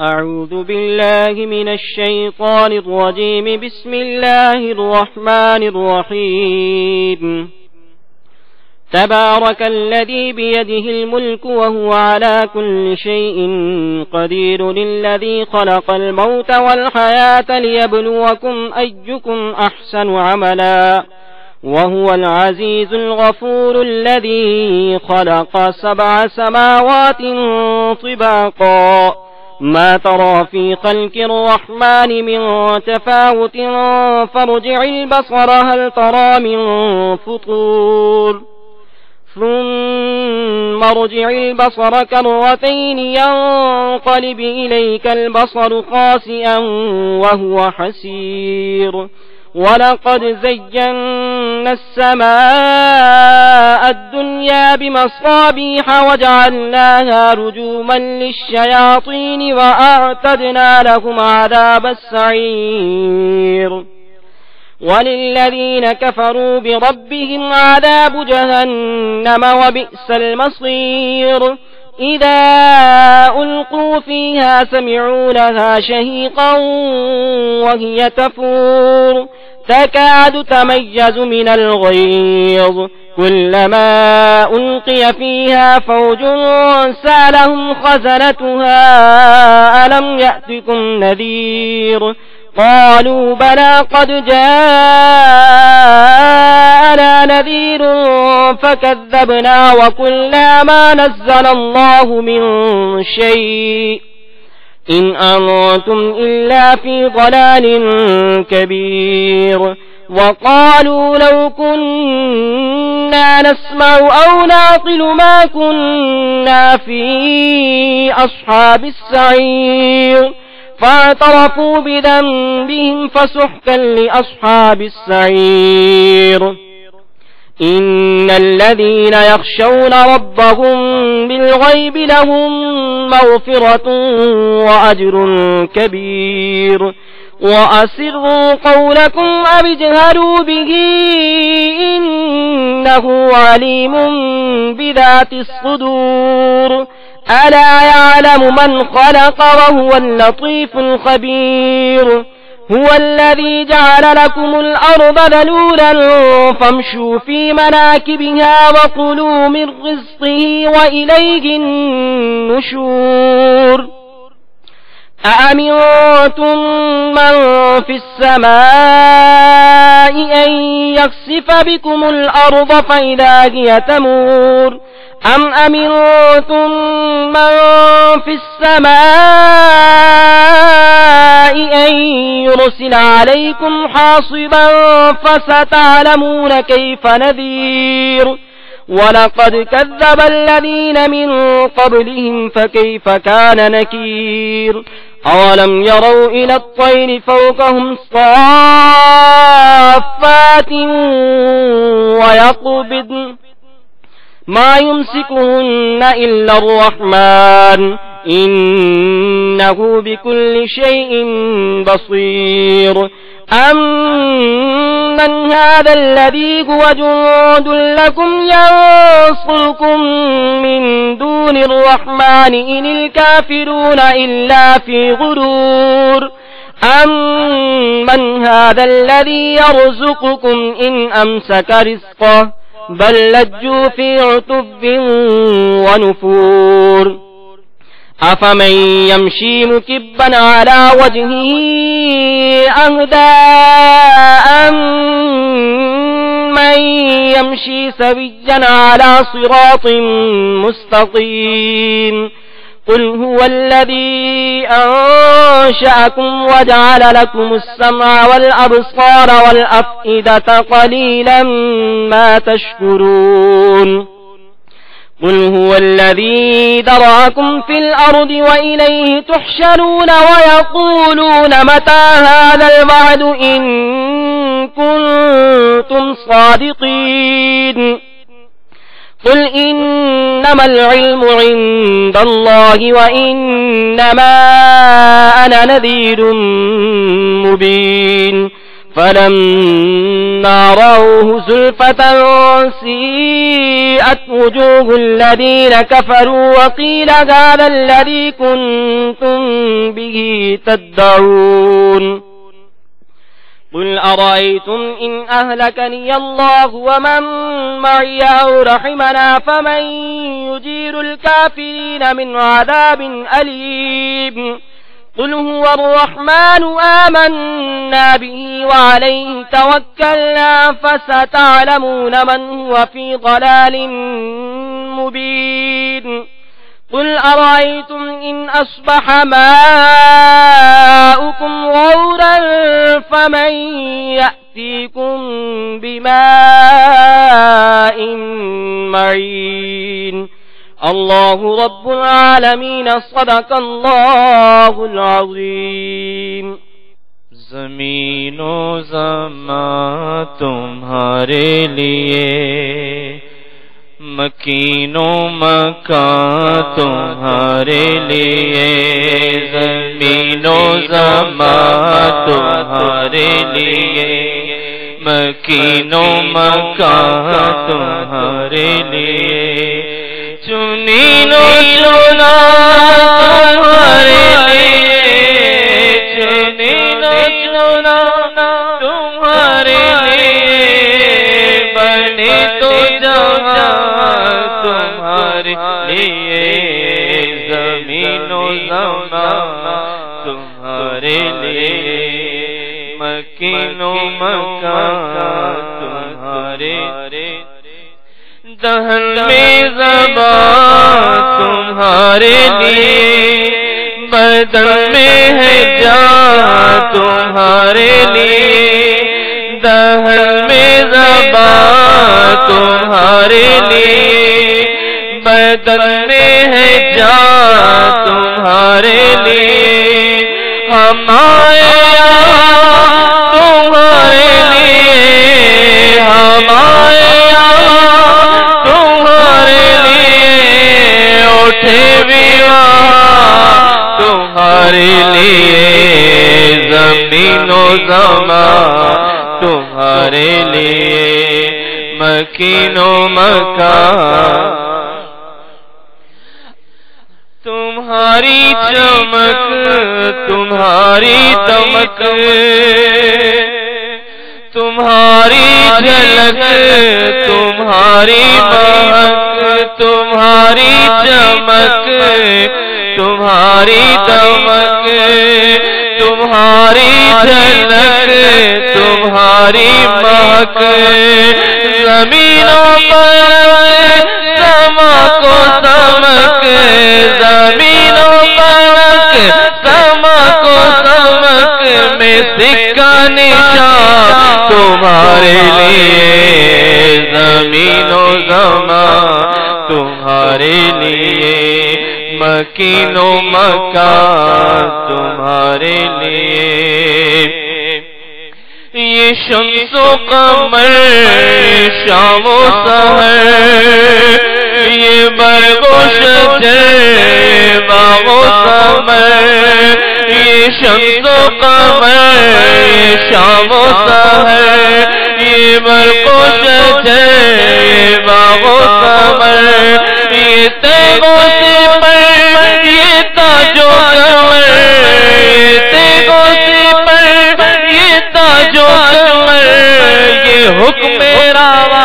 أعوذ بالله من الشيطان الرجيم. بسم الله الرحمن الرحيم. تبارك الذي بيده الملك وهو على كل شيء قدير، الذي خلق الموت والحياة ليبلوكم أيكم أحسن عملا، وهو العزيز الغفور، الذي خلق 7 سماوات طباقا، ما ترى في خلق الرحمن من تفاوت، فارجع البصر هل ترى من فطور، ثم ارجع البصر كرتين ينقلب إليك البصر خاسئا وهو حسير، ولقد زينا السماء الدنيا بمصابيح وجعلناها رجوما للشياطين وأعتدنا لهم عذاب السعير، وللذين كفروا بربهم عذاب جهنم وبئس المصير. إذا ألقوا فيها سمعوا لها شهيقا وهي تفور، تكاد تميز من الغيظ، كلما ألقي فيها فوج سألهم خزنتها ألم يأتكم نذير، قالوا بلى قد جاءنا نذير فكذبنا وقلنا ما نزل الله من شيء إن أنتم إلا في ضلال كبير. وقالوا لو كنا نسمع أو نعقل ما كنا في أصحاب السعير، فاعترفوا بذنبهم فسحقا لأصحاب السعير. إن الذين يخشون ربهم بالغيب لهم مغفرة وأجر كبير. وأسروا قولكم أو اجهروا به إنه عليم بذات الصدور. ألا يعلم من خلق وهو اللطيف الخبير. هو الذي جعل لكم الأرض ذلولا فامشوا في مناكبها وكلوا من رزقه وإليه النشور. أأمنتم من في السماء أن يخسف بكم الأرض فإذا هي تمور، أم أمنتم من في السماء أن يرسل عليكم حاصبا فستعلمون كيف نذير. ولقد كذب الذين من قبلهم فكيف كان نكير. أولم يروا إلى الطير فوقهم صافات ويقبضن ما يمسكهن إلا الرحمن إنه بكل شيء بصير. أمن هذا الذي هو جند لكم ينصركم من دون الرحمن إن الكافرون إلا في غرور. أمن هذا الذي يرزقكم إن أمسك رزقه بل لجوا في عتب ونفور. أفمن يمشي مكبا على وجهه أهدى أمن يمشي سويا على صراط مستقيم. قل هو الذي أنشأكم وجعل لكم السمع والأبصار والأفئدة قليلا ما تشكرون. قل هو الذي ذرأكم في الأرض وإليه تحشرون. ويقولون متى هذا الوعد إن كنتم صادقين. قل إنما العلم عند الله وإنما أنا نذير مبين فلما رأوه زلفة سيئت وجوه الذين كفروا وقيل هذا الذي كنتم به تدعون قل أرأيتم إن أهلكني الله ومن معي أو رحمنا فمن يجير الكافرين من عذاب أليم قل هو الرحمن آمنا به وعليه توكلنا فستعلمون من هو في ضلال مبين قل أرأيتم إن أصبح ماؤكم غورا فمن يأتيكم بماء معين الله رب العالمين صدق الله العظيم زمین و زمان تمہارے لیے مکین و مکان تمہارے لیے زمین و زمان تمہارے لیے مکین و مکان تمہارے لیے چنین و چنا تمہارے لیے چنین و چنا تمہارے لیے بنے تو جہاں تمہارے لیے زمین و زمان تمہارے لیے مکین و مکان تمہارے دہن میں زبان تمہارے لیے بدن میں ہے جان تمہارے لیے دہن میں زبان تمہارے لیے بدن میں ہے جان تمہارے لیے ہمارے تمہارے لیے ہمارے تمہارے لیے اٹھے بھی وہاں تمہارے لیے زمین و زمان تمہارے لیے مکین و مکان تمہاری چمک تمہاری دمک تمہاری جھلک تمہاری مہک تمہاری چمک تمہاری دمک تمہاری جھلک تمہاری مہک زمینوں پر سما کو سمک زمینوں پر سما کو سمک میں سکہ نشان تمہارے لیے زمین و زمان تمہارے لیے مکین و مکان تمہارے لیے یہ شمس و قمر شام و سحر یہ برگ و شجر باغ و ثمر یہ شمس و قمر یہ شام و سحر یہ برگ و شجر باغ و ثمر یہ تیغ و سپر یہ تاج و کمر یہ تیغ و سپر یہ تاج و کمر یہ حکم روا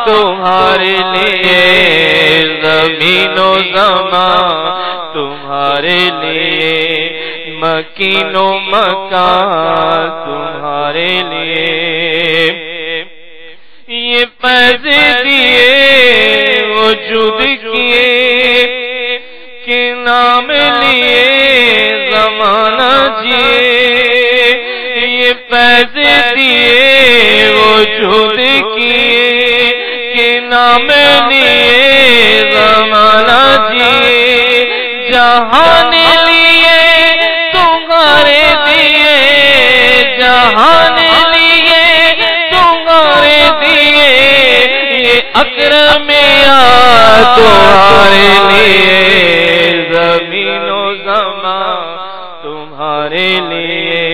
تمہارے لیے زمین و زمان تمہارے لیے مکین و مکان تمہارے لیے یہ فیض دیے وجود کیے کہ نام لیے زمانہ جیے یہ فیض دیے وجود کیے کہ نام لیے زمانہ جیے جہان لیے تمہارے دیے جہان لیے تمہارے دیے یہ اکرمیا تمہارے لیے، زمین و زمان تمہارے لیے،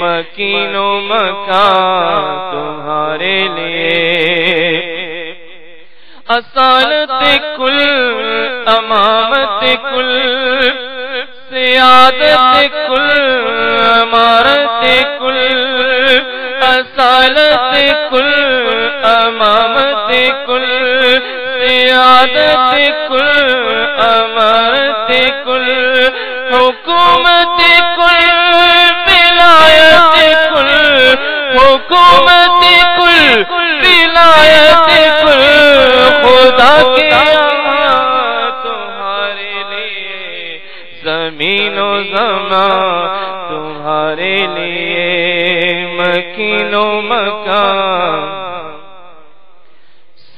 مکین و مکان تمہارے لیے، اصالت کل امامت کل، سیادت کل امارت کل، اصالت کل امامت کل، سیادت کل امارت کل، حکومت کل ولایت کل، حکومت کل ولایت کل، خدا کے یہاں تمہارے لیے، زمین و زمان تمہارے لیے، مکین و مکان،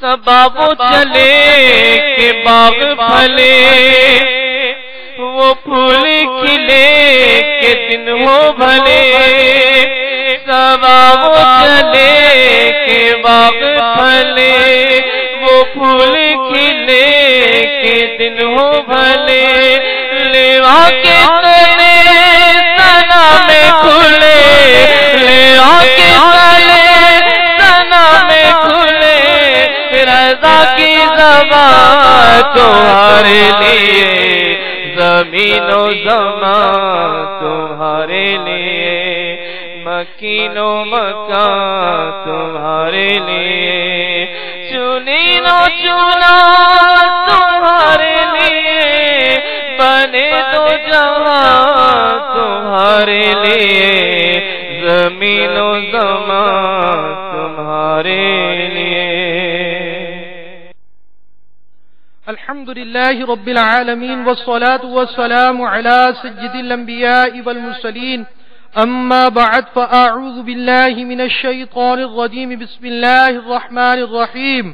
سباب چلے کہ باغ پھلے، وہ پھول کھلے کہ دن ہو بھلے، سباب چلے کہ باغ پھلے، وہ پھول کھلے کہ دن ہو بھلے، لیوا کے تلے سنا میں کھلے، لیوا کے تلے سنا میں کھلے، رضا کی زبان تمہارے لیے، زمین و زمان تمہارے لیے، مکین و مکان تمہارے لیے، چنی نو چنا تمہارے لیے، بنے تو جہاں تمہارے لیے، زمین و زمان تمہارے لیے۔ الحمد لله رب العالمين والصلاة والسلام على سيد الأنبياء والمرسلين، أما بعد فأعوذ بالله من الشيطان الرجيم، بسم الله الرحمن الرحيم،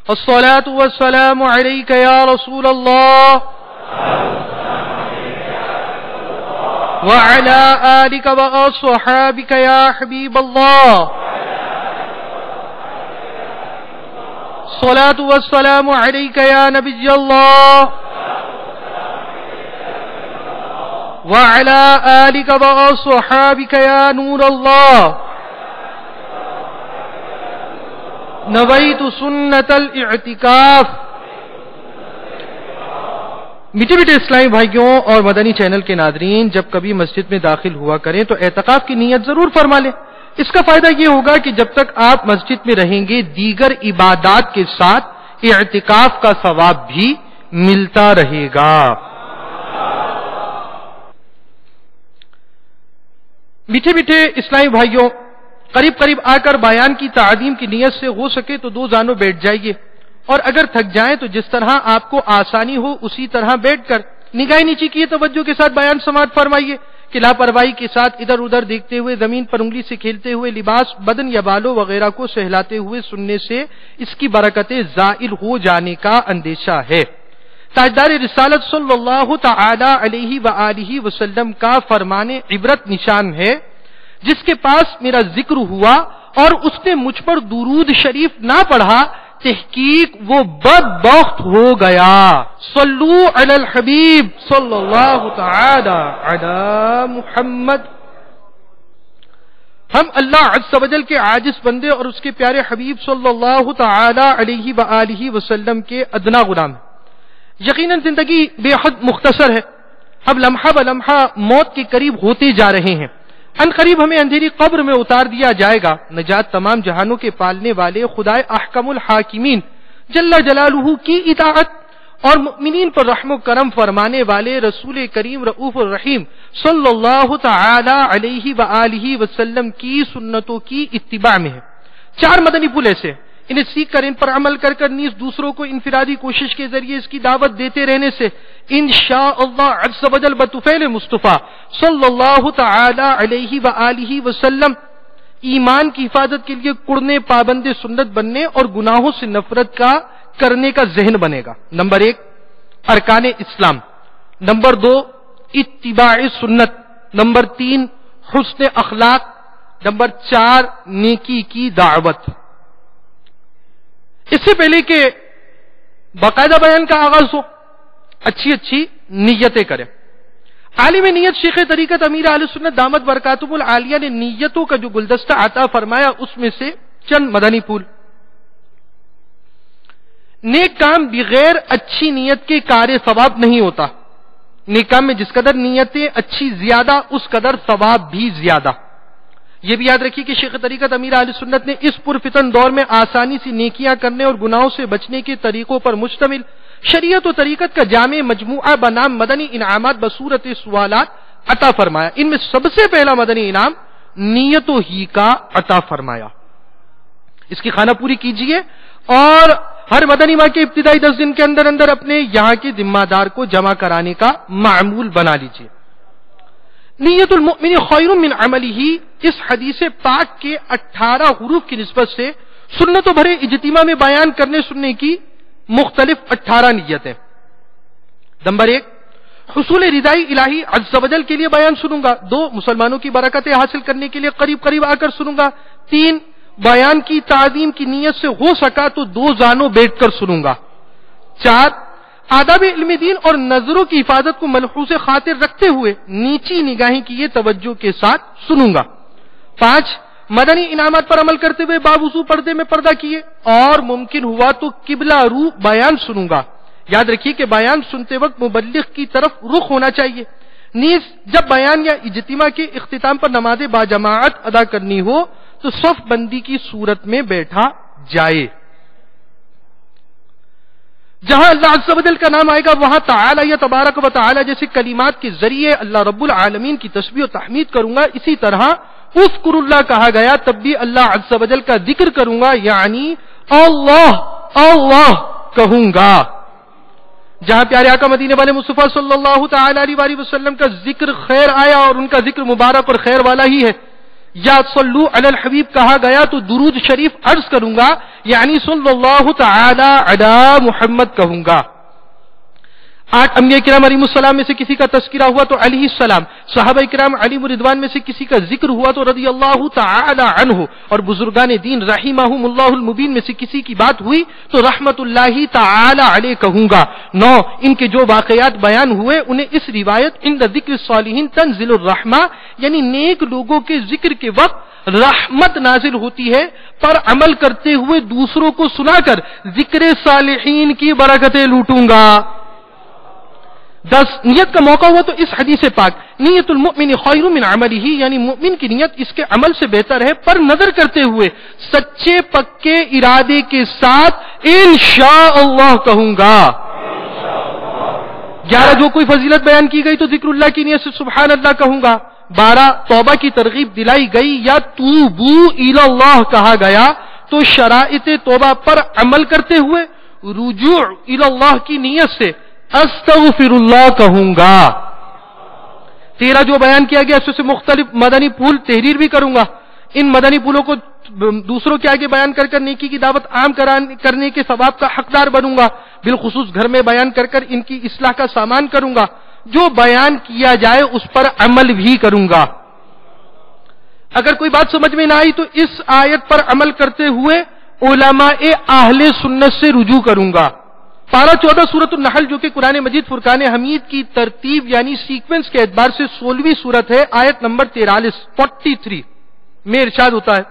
الصلاة والسلام عليك يا رسول الله وعلى آلك وأصحابك يا حبيب الله، الصلاة والسلام عليك يا نبي الله وعلى آلك وأصحابك يا نور الله، نويت سنة الاعتكاف۔ میٹھے میٹھے اسلامی بھائیوں اور مدنی چینل کے ناظرین، جب کبھی مسجد میں داخل ہوا کریں تو اعتکاف کی نیت ضرور فرما لیں۔ اس کا فائدہ یہ ہوگا کہ جب تک آپ مسجد میں رہیں گے دیگر عبادات کے ساتھ اعتکاف کا ثواب بھی ملتا رہے گا۔ میٹھے میٹھے اسلامی بھائیوں، قریب قریب آ کر بیان کی تعظیم کی نیت سے ہو سکے تو دو زانوں بیٹھ جائیے، اور اگر تھک جائیں تو جس طرح آپ کو آسانی ہو اسی طرح بیٹھ کر نگاہ نیچی کیے توجہ کے ساتھ بیان سماعت فرمائیے کہ لاپرواہی کے ساتھ ادھر ادھر دیکھتے ہوئے، زمین پر انگلی سے کھیلتے ہوئے، لباس، بدن یا بالوں وغیرہ کو سہلاتے ہوئے سننے سے اس کی برکتیں زائل ہو جانے کا اندیشہ ہے۔ تاجدار رسالت صلی اللہ تعالی علیہ وآلہ وسلم کا فرمان عبرت نشان ہے، جس کے پاس میرا ذکر ہوا اور اس نے مجھ پر درود شریف نہ پڑھا، تحقیق وہ بدبخت ہو گیا۔ صلو علی الحبیب صلی اللہ تعالی علی محمد۔ ہم اللہ عز و جل کے عاجز بندے اور اس کے پیارے حبیب صلی اللہ تعالی علیہ وآلہ وسلم کے ادنا غلام ہیں۔ یقیناً زندگی بے حد مختصر ہے، ہم لمحہ بلمحہ موت کے قریب ہوتے جا رہے ہیں۔ ان قریب ہمیں اندھیری قبر میں اتار دیا جائے گا۔ نجات تمام جہانوں کے پالنے والے خدائے احکم الحاکمین جل جلالہ کی اطاعت اور مؤمنین پر رحم و کرم فرمانے والے رسول کریم رؤوف الرحیم صلی اللہ تعالی علیہ وآلہ وسلم کی سنتوں کی اتباع میں ہے۔ چار مدنی پھول ایسے، انہیں سیکھ کر ان پر عمل کر کر نیز دوسروں کو انفرادی کوشش کے ذریعے اس کی دعوت دیتے رہنے سے انشاءاللہ عز و جل بطفیل مصطفیٰ صلی اللہ تعالی علیہ وآلہ وسلم ایمان کی حفاظت کے لیے کڑنے، پابند سنت بننے اور گناہوں سے نفرت کرنے کا ذہن بنے گا۔ نمبر 1 ارکان اسلام، نمبر 2 اتباع سنت، نمبر 3 حسن اخلاق، نمبر 4 نیکی کی دعوت۔ اس سے پہلے کہ باقاعدہ بیان کا آغاز ہو، اچھی اچھی نیتیں کریں. عالم نیت شیخ طریقت امیر اہل سنت دامت برکاتہم العالیہ نے نیتوں کا جو گلدستہ عطا فرمایا اس میں سے چند مدنی پھول. نیک کام بغیر اچھی نیت کے کار ثواب نہیں ہوتا. نیک کام میں جس قدر نیتیں اچھی زیادہ اس قدر ثواب بھی زیادہ. یہ بھی یاد رکھیے کہ شیخ طریقت امیر اہل سنت نے اس پرفتن دور میں آسانی سے نیکیاں کرنے اور گناہوں سے بچنے کے طریقوں پر مشتمل شریعت و طریقت کا جامع مجموعہ بنام مدنی انعامات بصورت سوالات عطا فرمایا. ان میں سب سے پہلا مدنی انعام نیتوں ہی کا عطا فرمایا. اس کی خانہ پوری کیجئے اور ہر مدنی ماہ کے ابتدائی 10 دن کے اندر اندر اپنے یہاں کے ذمہ دار کو جمع کرانے کا معمول بنا لیجئے. نیت المؤمن خیر من عملہ، اس حدیث پاک کے 18 حروف کی نسبت سے سنتوں بھرے اجتماع میں بیان کرنے سننے کی مختلف 18 نیتیں. نمبر 1، حصول رضائی الہی عز و جل کے لیے بیان سنوں گا. 2، مسلمانوں کی برکتیں حاصل کرنے کے لیے قریب قریب آ کر سنوں گا. 3، بیان کی تعظیم کی نیت سے ہو سکا تو 2 زانوں بیٹھ کر سنوں گا. 4، آداب علم دین اور نظروں کی حفاظت کو ملحوظ خاطر رکھتے ہوئے نیچی نگاہیں کی یہ توجہ کے ساتھ سنوں گا. 5، مدنی انعامات پر عمل کرتے ہوئے باوضو پردے میں پردہ کیے اور ممکن ہوا تو قبلہ رو بیان سنوں گا. یاد رکھیے کہ بیان سنتے وقت مبلغ کی طرف رخ ہونا چاہیے. نیز جب بیان یا اجتماع کے اختتام پر نماز باجماعت ادا کرنی ہو تو صف بندی کی صورت میں بیٹھا جائے. جہاں اللہ عز و جل کا نام آئے گا وہاں تعالی یا تبارک و تعالی جیسے کلمات کے ذریعے اللہ رب العالمین کی تسبیح و تحمید کروں گا. اسی طرح اذکر اللہ کہا گیا تب بھی اللہ عز و جل کا ذکر کروں گا، یعنی اللہ اللہ کہوں گا. جہاں پیارے آقا مدینے والے مصطفیٰ صلی اللہ تعالی علیہ وسلم کا ذکر خیر آیا اور ان کا ذکر مبارک اور خیر والا ہی ہے. یا صلو علی الحبیب کہا گیا تو درود شریف عرض کروں گا، یعنی صلی اللہ تعالی علی محمد کہوں گا. 8 انبیاء کرام علیہ السلام میں سے کسی کا تذکرہ ہوا تو علیہ السلام، صحابہ کرام علیہ رضوان میں سے کسی کا ذکر ہوا تو رضی اللہ تعالی عنہ، اور بزرگان دین رحمہم اللہ المبین میں سے کسی کی بات ہوئی تو رحمت اللہ تعالی علیہ کہوں گا. 9 ان کے جو واقعات بیان ہوئے انہیں اس روایت عند ذکر الصالحین تنزل الرحمہ، یعنی نیک لوگوں کے ذکر کے وقت رحمت نازل ہوتی ہے، پر عمل کرتے ہوئے دوسروں کو سنا کر ذکر صالحین کی برکتیں لوٹوں گا. 10 نیت کا موقع ہوا تو اس حدیث پاک نیت المؤمن خیر من عملہ، یعنی مؤمن کی نیت اس کے عمل سے بہتر ہے، پر نظر کرتے ہوئے سچے پکے ارادے کے ساتھ انشاءاللہ کہوں گا. 11 جو کوئی فضیلت بیان کی گئی تو ذکر اللہ کی نیت سے سبحان اللہ کہوں گا. 12 توبہ کی ترغیب دلائی گئی یا توبو الی اللہ کہا گیا تو شرائط توبہ پر عمل کرتے ہوئے رجوع الی اللہ کی نیت سے استغفر اللہ کہوں گا. 13 جو بیان کیا گیا اس سے مختلف مدنی پھول تحریر بھی کروں گا. ان مدنی پھولوں کو دوسروں کے آگے بیان کر کر نیکی کی دعوت عام کرنے کے ثواب کا حقدار بنوں گا. بالخصوص گھر میں بیان کر کر ان کی اصلاح کا سامان کروں گا. جو بیان کیا جائے اس پر عمل بھی کروں گا. اگر کوئی بات سمجھ میں نہ آئی تو اس آیت پر عمل کرتے ہوئے علماء اہل سنت سے رجوع کروں گا. پارہ 14 سورۃ النحل جو کہ قرآن مجید فرقان حمید کی ترتیب یعنی سیکوینس کے اعتبار سے 16ویں سورت ہے، آیت نمبر 43 میں ارشاد ہوتا ہے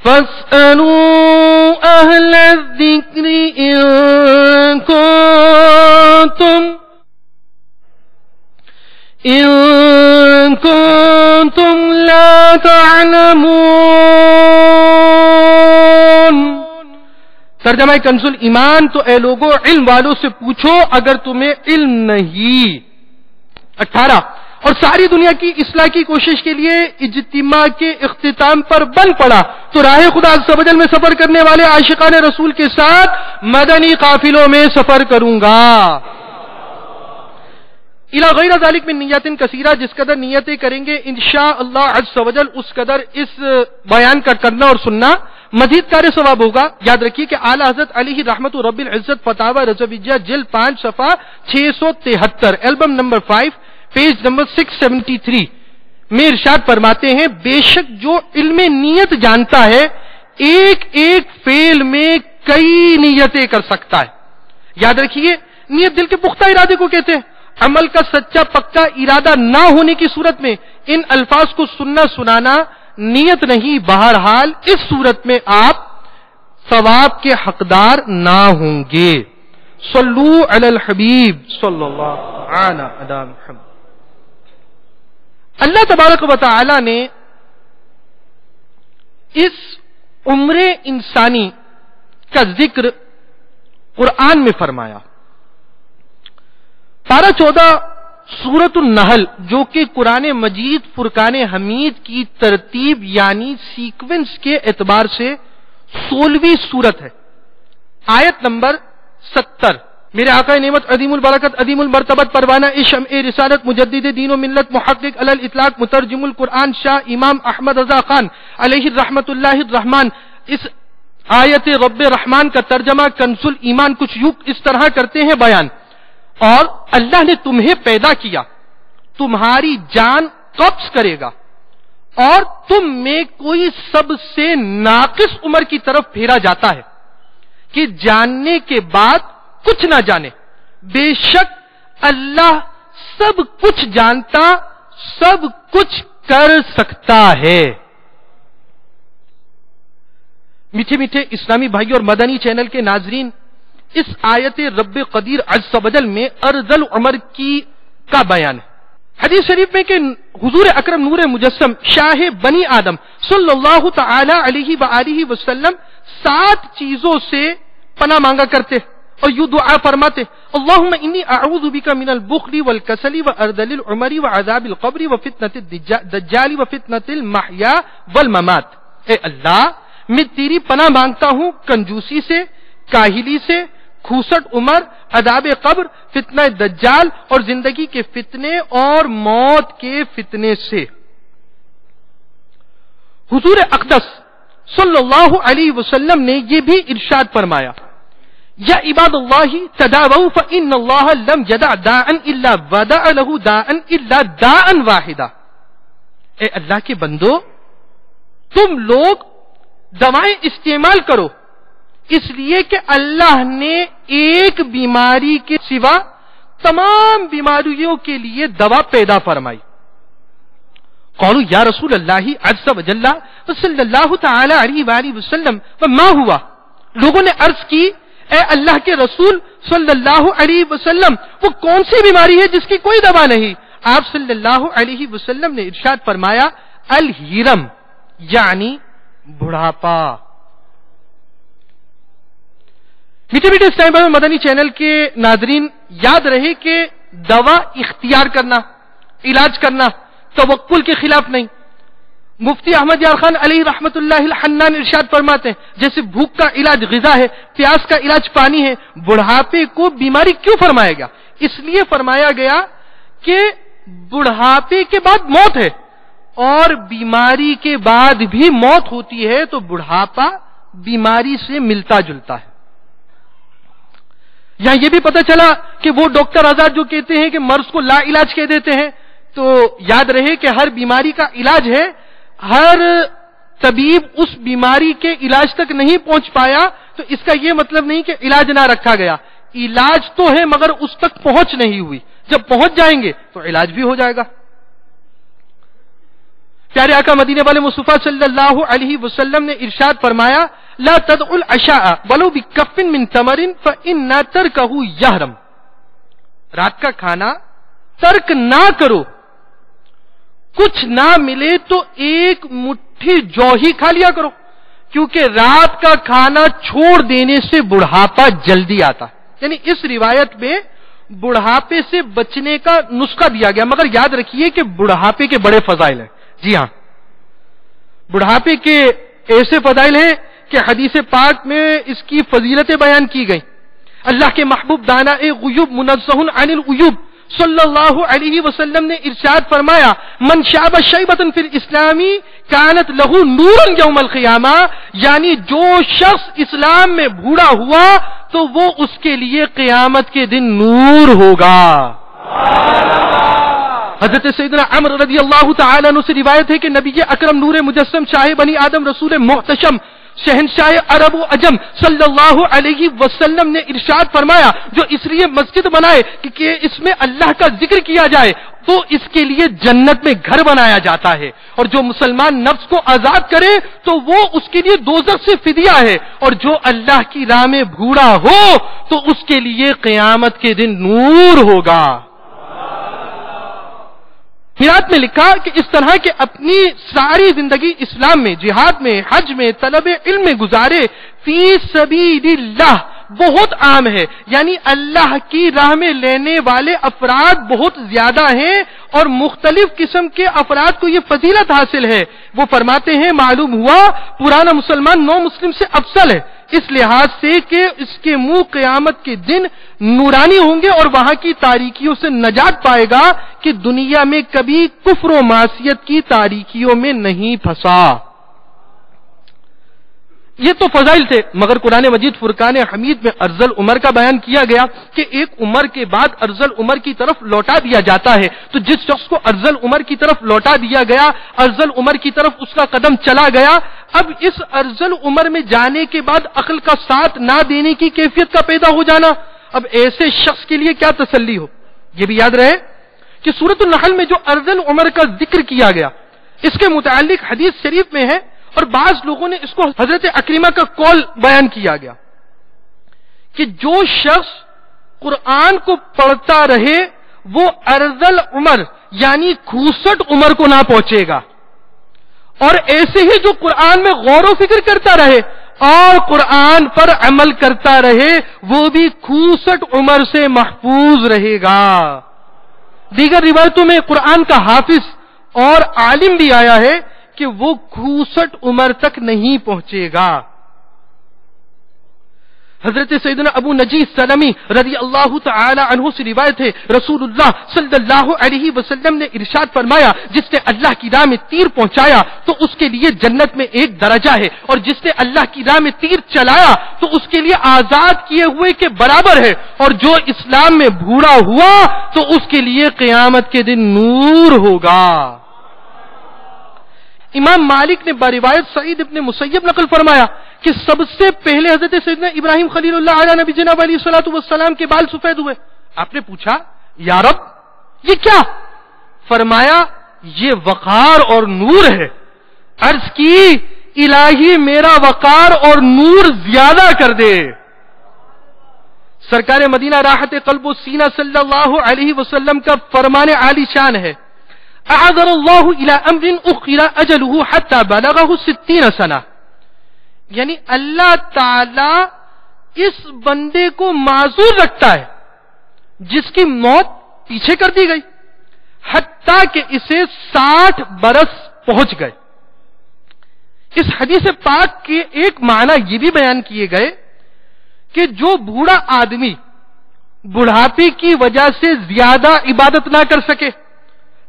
فَاسْأَلُوا أَهْلَ الذِّكْرِ إِن كُنتُمْ لَا تَعْلَمُونَ. ترجمہ کنز ایمان تو اے لوگوں علم والوں سے پوچھو اگر تمہیں علم نہیں. 18 اور ساری دنیا کی اصلاح کی کوشش کے لیے اجتماع کے اختتام پر بن پڑا تو راہ خدا عز و جل میں سفر کرنے والے عاشقان رسول کے ساتھ مدنی قافلوں میں سفر کروں گا. الی غیر ذالک من نیت کثیرہ، جس قدر نیتیں کریں گے انشاءاللہ عز و جل اس قدر اس بیان کا کرنا اور سننا مزید کار ثواب ہوگا. یاد رکھیے کہ اعلی حضرت علیہ رحمت رب العزت فتاوی رضویہ جلد 5 صفحہ 673 البم نمبر 5 پیج نمبر 673 میں ارشاد فرماتے ہیں بے شک جو علم نیت جانتا ہے ایک ایک فعل میں کئی نیتیں کر سکتا ہے. یاد رکھیے نیت دل کے پختہ ارادے کو کہتے ہیں. عمل کا سچا پکا ارادہ نہ ہونے کی صورت میں ان الفاظ کو سننا سنانا نیت نہیں. بہرحال اس صورت میں آپ ثواب کے حقدار نہ ہوں گے. صلو علی الحبیب صلی اللہ علیہ وسلم. اللہ تبارک و تعالی نے اس عمر انسانی کا ذکر قرآن میں فرمایا. پارہ 14 سورۃ النحل جو کہ قرآن مجید فرقان حمید کی ترتیب یعنی سیکوینس کے اعتبار سے 16ویں سورت ہے. آیت نمبر 70. میرے آقا نعمت عظیم البرکت عظیم المرتبت پروانہ شمع رسالت مجدد دین و ملت محقق علی الاطلاق مترجم القرآن شاہ امام احمد رضا خان علیہ رحمت اللہ الرحمن اس آیت رب رحمان کا ترجمہ کنز الایمان کچھ یوں اس طرح کرتے ہیں بیان. اور اللہ نے تمہیں پیدا کیا, تمہاری جان قبض کرے گا اور تم میں کوئی سب سے ناقص عمر کی طرف پھیرا جاتا ہے کہ جاننے کے بعد کچھ نہ جانے. بے شک اللہ سب کچھ جانتا سب کچھ کر سکتا ہے. میٹھے میٹھے اسلامی بھائی اور مدنی چینل کے ناظرین, اس آیت رب قدیر عز و جل میں ارذل عمر کا بیان ہے. حدیث شریف میں کہ حضور اکرم نور مجسم شاہ بنی آدم صلی اللہ تعالی علیہ وآلہ وسلم 7 چیزوں سے پناہ مانگا کرتے اور یوں دعا فرماتے, اللہم انی اعوذ بک من البخل والکسل وارذل العمر وعذاب القبر وفتنة الدجال وفتنة المحیا والممات. اے اللہ میں تیری پناہ مانگتا ہوں کنجوسی سے, کاہلی سے, کھوسٹ عمر, عذاب قبر, فتنہ دجال اور زندگی کے فتنے اور موت کے فتنے سے. حضور اقدس صلی اللہ علیہ وسلم نے یہ بھی ارشاد فرمایا, یا عباد اللہ تداووا فإن اللہ لم يدع داء الا ودع له داء الا داء واحدا. اے اللہ کے بندو تم لوگ دوائیں استعمال کرو اس لیے کہ اللہ نے ایک بیماری کے سوا تمام بیماریوں کے لیے دوا پیدا فرمائی. قالوا یا رسول اللہ عز و جل صلی اللہ تعالی علیہ وآلہ وسلم وما ہوا. لوگوں نے عرض کی اے اللہ کے رسول صلی اللہ علیہ وسلم وہ کون سی بیماری ہے جس کی کوئی دوا نہیں. آپ صلی اللہ علیہ وسلم نے ارشاد فرمایا الہرم یعنی بڑھاپا. میٹھے میٹھے اس ٹائم مدنی چینل کے ناظرین, یاد رہے کہ دوا اختیار کرنا, علاج کرنا توکل کے خلاف نہیں. مفتی احمد یار خان علیہ رحمت اللہ الحنان ارشاد فرماتے ہیں جیسے بھوک کا علاج غذا ہے, پیاس کا علاج پانی ہے, بڑھاپے کو بیماری کیوں فرمایا گیا؟ اس لیے فرمایا گیا کہ بڑھاپے کے بعد موت ہے اور بیماری کے بعد بھی موت ہوتی ہے, تو بڑھاپا بیماری سے ملتا جلتا ہے. یہاں یہ بھی پتہ چلا کہ وہ ڈاکٹر آزاد جو کہتے ہیں کہ مرض کو لا علاج کہہ دیتے ہیں, تو یاد رہے کہ ہر بیماری کا علاج ہے. ہر طبیب اس بیماری کے علاج تک نہیں پہنچ پایا تو اس کا یہ مطلب نہیں کہ علاج نہ رکھا گیا. علاج تو ہے مگر اس تک پہنچ نہیں ہوئی. جب پہنچ جائیں گے تو علاج بھی ہو جائے گا. پیارے آقا مدینے والے مصطفیٰ صلی اللہ علیہ وسلم نے ارشاد فرمایا لا تدعوا العشاء ولو بکف من تمر فإن ترکہ یحرم. رات کا کھانا ترک نہ کرو, کچھ نہ ملے تو ایک مٹھی جو ہی کھا لیا کرو, کیونکہ رات کا کھانا چھوڑ دینے سے بڑھاپا جلدی آتا. یعنی اس روایت میں بڑھاپے سے بچنے کا نسخہ دیا گیا, مگر یاد رکھیے کہ بڑھاپے کے بڑے فضائل ہیں. جی ہاں, بڑھاپے کے ایسے فضائل ہیں کہ حدیث پاک میں اس کی فضیلتیں بیان کی گئی. اللہ کے محبوب دانا غیوب منزہ عن العیوب صلی اللہ علیہ وسلم نے ارشاد فرمایا من شاب شیبۃ فی الاسلام کانت لہ نورا یوم القیامہ, یعنی جو شخص اسلام میں بوڑھا ہوا تو وہ اس کے لیے قیامت کے دن نور ہوگا. حضرت سیدنا عمر رضی اللہ تعالی عنہ سے روایت ہے کہ نبی اکرم نور مجسم شاہ بنی آدم رسول محتشم شہنشاہ عرب و عجم صلی اللہ علیہ وسلم نے ارشاد فرمایا جو اس لیے مسجد بنائے کہ اس میں اللہ کا ذکر کیا جائے تو اس کے لیے جنت میں گھر بنایا جاتا ہے، اور جو مسلمان نفس کو آزاد کرے تو وہ اس کے لیے دوزخ سے فدیہ ہے، اور جو اللہ کی راہ میں بھوڑا ہو تو اس کے لیے قیامت کے دن نور ہوگا۔ میراث میں لکھا کہ اس طرح کہ اپنی ساری زندگی اسلام میں، جہاد میں، حج میں، طلب علم میں گزارے، فی سبیل اللہ بہت عام ہے، یعنی اللہ کی راہ میں لینے والے افراد بہت زیادہ ہیں، اور مختلف قسم کے افراد کو یہ فضیلت حاصل ہے۔ وہ فرماتے ہیں معلوم ہوا پرانا مسلمان نو مسلم سے افضل ہے، اس لحاظ سے کہ اس کے منہ قیامت کے دن نورانی ہوں گے اور وہاں کی تاریکیوں سے نجات پائے گا کہ دنیا میں کبھی کفر و معصیت کی تاریکیوں میں نہیں پھنسا۔ یہ تو فضائل تھے، مگر قرآن مجید فرقان حمید میں ارذل عمر کا بیان کیا گیا کہ ایک عمر کے بعد ارذل عمر کی طرف لوٹا دیا جاتا ہے۔ تو جس شخص کو ارذل عمر کی طرف لوٹا دیا گیا، ارذل عمر کی طرف اس کا قدم چلا گیا، اب اس ارذل عمر میں جانے کے بعد عقل کا ساتھ نہ دینے کی کیفیت کا پیدا ہو جانا، اب ایسے شخص کے لیے کیا تسلی ہو۔ یہ بھی یاد رہے کہ سورۃ النحل میں جو ارذل عمر کا ذکر کیا گیا، اس کے متعلق حدیث شریف میں ہے، اور بعض لوگوں نے اس کو حضرت عکرمہ کا قول بیان کیا گیا کہ جو شخص قرآن کو پڑھتا رہے وہ ارذل عمر یعنی 65 عمر کو نہ پہنچے گا، اور ایسے ہی جو قرآن میں غور و فکر کرتا رہے اور قرآن پر عمل کرتا رہے وہ بھی 65 عمر سے محفوظ رہے گا۔ دیگر روایتوں میں قرآن کا حافظ اور عالم بھی آیا ہے کہ وہ 65 عمر تک نہیں پہنچے گا۔ حضرت سیدنا ابو نجیح سلمی رضی اللہ تعالی عنہ سے روایت ہے، رسول اللہ صلی اللہ علیہ وسلم نے ارشاد فرمایا جس نے اللہ کی راہ میں تیر پہنچایا تو اس کے لیے جنت میں ایک درجہ ہے، اور جس نے اللہ کی راہ میں تیر چلایا تو اس کے لیے آزاد کیے ہوئے کے برابر ہے، اور جو اسلام میں بھوڑا ہوا تو اس کے لیے قیامت کے دن نور ہوگا۔ امام مالک نے بروایت سعید ابن مسیب نقل فرمایا کہ سب سے پہلے حضرت سیدنا ابراہیم خلیل اللہ علیہ نبی جناب علیہ الصلوۃ والسلام کے بال سفید ہوئے۔ آپ نے پوچھا یا رب یہ کیا؟ فرمایا یہ وقار اور نور ہے۔ عرض کی الہی میرا وقار اور نور زیادہ کر دے۔ سرکار مدینہ راحت قلب و سینہ صلی اللہ علیہ وسلم کا فرمان عالی شان ہے، اعذر اللہ الی امر اخر اجلہ حتی بلغہ 60 سنہ، یعنی اللہ تعالی اس بندے کو معذور رکھتا ہے جس کی موت پیچھے کر دی گئی حتیٰ کہ اسے 60 برس پہنچ گئے۔ اس حدیث پاک کے ایک معنی یہ بھی بیان کیے گئے کہ جو بوڑھا آدمی بڑھاپے کی وجہ سے زیادہ عبادت نہ کر سکے،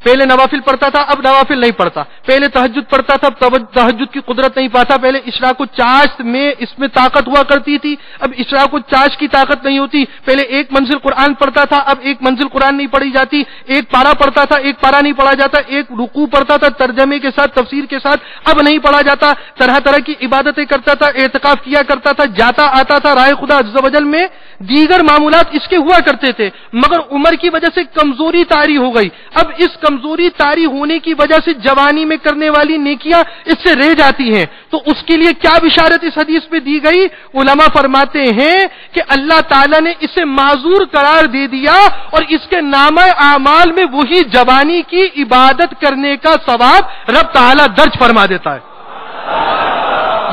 پہلے نوافل پڑھتا تھا اب نوافل نہیں پڑھتا، پہلے تہجد پڑھتا تھا اب تہجد کی قدرت نہیں پاتا، پہلے اشراق و چاش میں اس میں طاقت ہوا کرتی تھی اب اشراق و چاش کی طاقت نہیں ہوتی، پہلے ایک منزل قرآن پڑھتا تھا اب ایک منزل قرآن نہیں پڑھی جاتی، ایک پارا پڑھتا تھا ایک پارا نہیں پڑھا جاتا، ایک رکوع پڑھتا تھا ترجمے کے ساتھ تفسیر کے ساتھ اب نہیں پڑھا جاتا، طرح طرح کی عبادتیں کرتا تھا، اعتکاف کیا کرتا تھا، جاتا آتا تھا راہ خدا عز و جل میں، دیگر معمولات اس کے ہوا کرتے تھے، مگر عمر کی وجہ سے کمزوری طاری ہو گئی، اب اس کمزوری طاری ہونے کی وجہ سے جوانی میں کرنے والی نیکیاں اس سے رہ جاتی ہیں، تو اس کے لیے کیا بشارت اس حدیث میں دی گئی؟ علماء فرماتے ہیں کہ اللہ تعالیٰ نے اسے معذور قرار دے دیا اور اس کے نامہ اعمال میں وہی جوانی کی عبادت کرنے کا ثواب رب تعالیٰ درج فرما دیتا ہے۔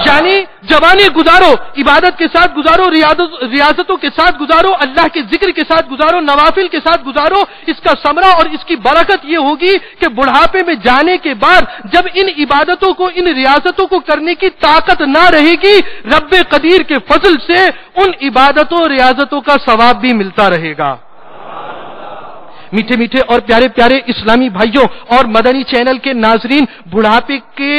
یعنی جوانی گزارو، عبادت کے ساتھ گزارو، ریاضتوں کے ساتھ گزارو، اللہ کے ذکر کے ساتھ گزارو، نوافل کے ساتھ گزارو، اس کا ثمرہ اور اس کی برکت یہ ہوگی کہ بڑھاپے میں جانے کے بعد جب ان عبادتوں کو ان ریاضتوں کو کرنے کی طاقت نہ رہے گی، رب قدیر کے فضل سے ان عبادتوں ریاضتوں کا ثواب بھی ملتا رہے گا۔ میٹھے میٹھے اور پیارے پیارے اسلامی بھائیوں اور مدنی چینل کے ناظرین، بڑھاپے کے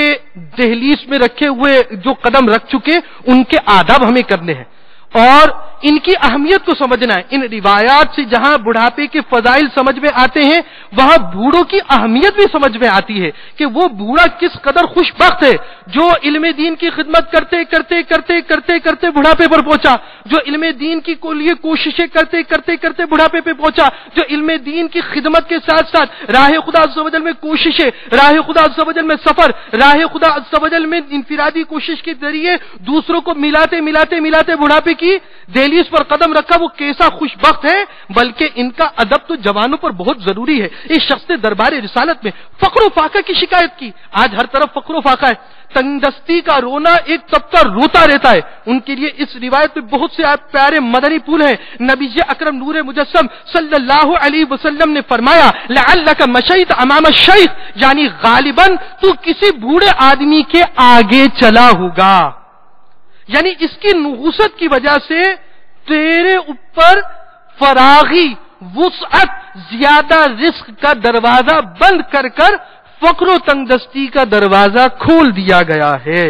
دہلیز میں رکھے ہوئے جو قدم رکھ چکے ان کے آداب ہمیں کرنے ہیں، اور ان کی اہمیت کو سمجھنا ہے. ان روایات سے جہاں بڑھاپے کے فضائل سمجھ میں آتے ہیں وہاں بوڑھوں کی اہمیت بھی سمجھ میں آتی ہے کہ وہ بوڑھا کس قدر خوش بخت ہے جو علم دین کی خدمت کرتے کرتے کرتے کرتے کرتے بڑھاپے پر پہنچا, جو علم دین کی لیے کوششیں کرتے کرتے کرتے بڑھاپے پہ پہنچا, جو علم دین کی خدمت کے ساتھ ساتھ راہ خدا عز و جل میں کوششیں, راہ خدا عز و جل میں سفر, راہ خدا عز و جل میں انفرادی کوشش کے ذریعے دوسروں کو ملاتے ملاتے ملاتے بڑھاپے کی دہلیز پر قدم رکھا, وہ کیسا خوش بخت ہے. بلکہ ان کا ادب تو جوانوں پر بہت ضروری ہے. اس شخص نے دربار رسالت میں فقر و فاقہ کی شکایت کی. آج ہر طرف فقر و فاقہ ہے, تنگدستی کا رونا ایک طبقہ روتا رہتا ہے. ان کے لیے اس روایت میں بہت سے پیارے مدنی پھول ہیں. نبی اکرم نور مجسم صلی اللہ علیہ وسلم نے فرمایا لعلک مشیت امام الشیخ, یعنی غالباً تو کسی بوڑھے آدمی کے آگے چلا ہوگا, یعنی اس کی نحوست کی وجہ سے تیرے اوپر فراغی وسعت زیادہ رزق کا دروازہ بند کر کر فقر و تنگدستی کا دروازہ کھول دیا گیا ہے.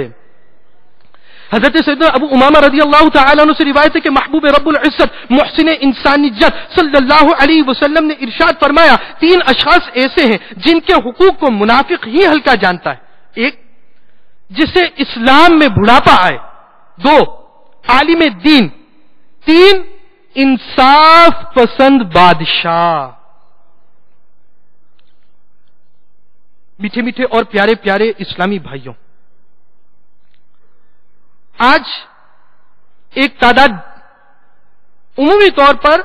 حضرت سیدنا ابو امامہ رضی اللہ تعالیٰ عنہ سے روایت ہے کہ محبوب رب العزت محسن انسانیت صلی اللہ علیہ وسلم نے ارشاد فرمایا 3 اشخاص ایسے ہیں جن کے حقوق کو منافق ہی ہلکا جانتا ہے. 1 جسے اسلام میں بڑھاپا آئے, 2 عالم دین, 3 انصاف پسند بادشاہ. میٹھے میٹھے اور پیارے پیارے اسلامی بھائیوں, آج ایک تعداد عمومی طور پر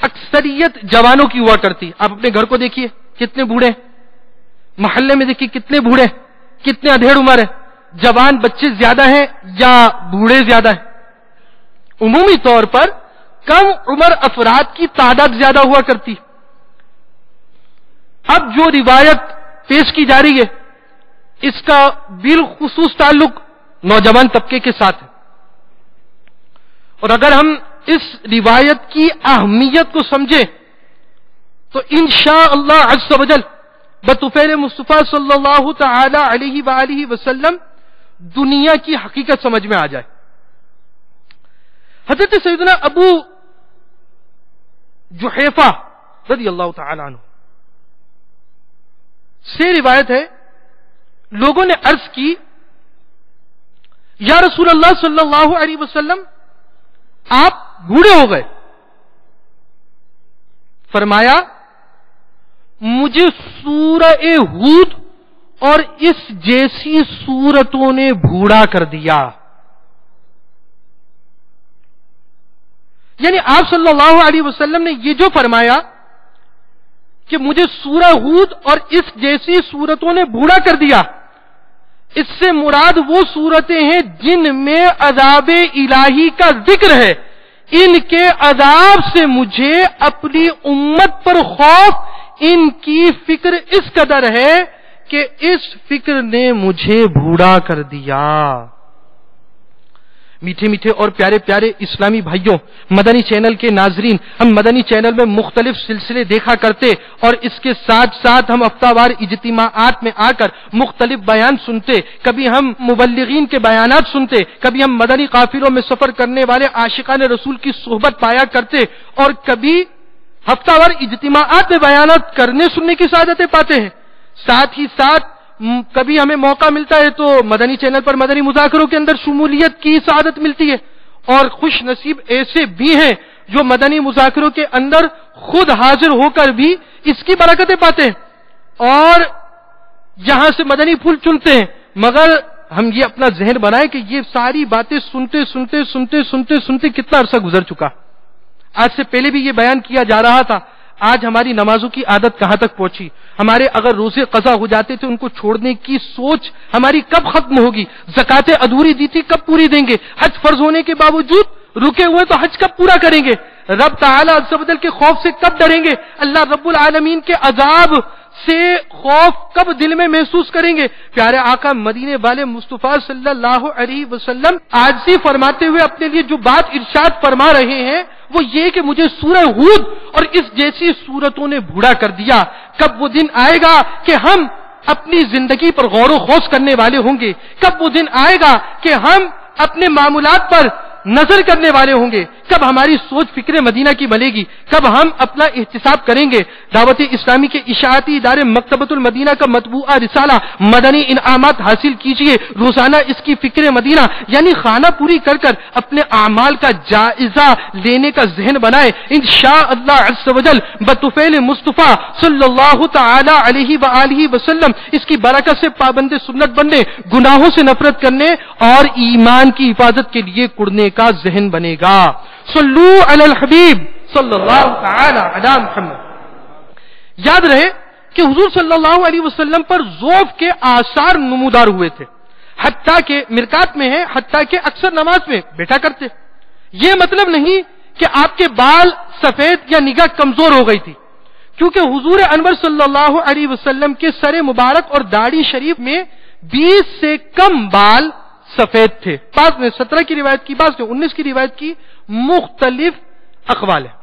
اکثریت جوانوں کی ہوا کرتی. آپ اپنے گھر کو دیکھیے کتنے بوڑھے ہیں, محلے میں دیکھیے کتنے بوڑھے ہیں, کتنے ادھیڑ عمر ہے, جوان بچے زیادہ ہیں یا بوڑھے زیادہ ہیں. عمومی طور پر کم عمر افراد کی تعداد زیادہ ہوا کرتی. اب جو روایت پیش کی جا رہی ہے اس کا بالخصوص تعلق نوجوان طبقے کے ساتھ ہے, اور اگر ہم اس روایت کی اہمیت کو سمجھیں تو انشاءاللہ عز و جل بطفیل مصطفیٰ صلی اللہ تعالی علیہ وآلہ وسلم دنیا کی حقیقت سمجھ میں آ جائے. حضرت سیدنا ابو جحیفہ رضی اللہ تعالی عنہ سے روایت ہے, لوگوں نے عرض کی یا رسول اللہ صلی اللہ علیہ وسلم آپ بوڑھے ہو گئے. فرمایا مجھے سورہ ہود اور اس جیسی سورتوں نے بوڑھا کر دیا. یعنی آپ صلی اللہ علیہ وسلم نے یہ جو فرمایا کہ مجھے سورہ ہود اور اس جیسی سورتوں نے بوڑھا کر دیا, اس سے مراد وہ صورتیں ہیں جن میں عذاب الہی کا ذکر ہے. ان کے عذاب سے مجھے اپنی امت پر خوف, ان کی فکر اس قدر ہے کہ اس فکر نے مجھے بوڑھا کر دیا. میٹھے میٹھے اور پیارے پیارے اسلامی بھائیوں, مدنی چینل کے ناظرین, ہم مدنی چینل میں مختلف سلسلے دیکھا کرتے اور اس کے ساتھ ساتھ ہم ہفتہ وار اجتماعات میں آ کر مختلف بیان سنتے. کبھی ہم مبلغین کے بیانات سنتے, کبھی ہم مدنی قافلوں میں سفر کرنے والے عاشقان رسول کی صحبت پایا کرتے, اور کبھی ہفتہ وار اجتماعات میں بیانات کرنے سننے کی سعادتیں پاتے ہیں. ساتھ ہی ساتھ کبھی ہمیں موقع ملتا ہے تو مدنی چینل پر مدنی مذاکروں کے اندر شمولیت کی سعادت ملتی ہے, اور خوش نصیب ایسے بھی ہیں جو مدنی مذاکروں کے اندر خود حاضر ہو کر بھی اس کی برکتیں پاتے ہیں اور یہاں سے مدنی پھول چنتے ہیں. مگر ہم یہ اپنا ذہن بنائیں کہ یہ ساری باتیں سنتے سنتے سنتے سنتے سنتے کتنا عرصہ گزر چکا. آج سے پہلے بھی یہ بیان کیا جا رہا تھا, آج ہماری نمازوں کی عادت کہاں تک پہنچی. ہمارے اگر روزے قضا ہو جاتے تھے ان کو چھوڑنے کی سوچ ہماری کب ختم ہوگی. زکاتیں ادھوری دی تھی کب پوری دیں گے. حج فرض ہونے کے باوجود رکے ہوئے تو حج کب پورا کریں گے. رب تعالی عز و جل کے خوف سے کب ڈریں گے. اللہ رب العالمین کے عذاب سے خوف کب دل میں محسوس کریں گے. پیارے آقا مدینے والے مصطفیٰ صلی اللہ علیہ وسلم عاجزی فرماتے ہوئے اپنے لیے جو بات ارشاد فرما رہے ہیں وہ یہ کہ مجھے سورہ ہود اور اس جیسی سورتوں نے بوڑھا کر دیا. کب وہ دن آئے گا کہ ہم اپنی زندگی پر غور و خوض کرنے والے ہوں گے. کب وہ دن آئے گا کہ ہم اپنے معاملات پر نظر کرنے والے ہوں گے، کب ہماری سوچ فکر مدینہ کی بنے گی، کب ہم اپنا احتساب کریں گے. دعوت اسلامی کے اشاعتی ادارے مکتبۃ المدینہ کا مطبوعہ رسالہ مدنی انعامات حاصل کیجئے. روزانہ اس کی فکر مدینہ یعنی خانہ پوری کر کر اپنے اعمال کا جائزہ لینے کا ذہن بنائے. انشاءاللہ عز و جل بطفیل مصطفیٰ صلی اللہ تعالی علیہ وآلہ وسلم اس کی برکت سے پابند سنت بننے، گناہوں سے نفرت کرنے اور ایمان کی حفاظت کے لیے کڑنے کا ذہن بنے گا. صلو علی الحبیب صلی اللہ تعالی علی محمد. یاد رہے کہ حضور صلی اللہ علیہ وسلم پر ذوف کے آثار نمودار ہوئے تھے، حتیٰ کہ مرکات میں ہے، حتیٰ کہ اکثر نماز میں بیٹھا کرتے. یہ مطلب نہیں کہ آپ کے بال سفید یا نگاہ کمزور ہو گئی تھی، کیونکہ حضور انور صلی اللہ علیہ وسلم کے سر مبارک اور داڑھی شریف میں 20 سے کم بال سفید تھے. بعض نے 17 کی روایت کی، بعض نے 19 کی روایت کی، مختلف اقوال ہیں.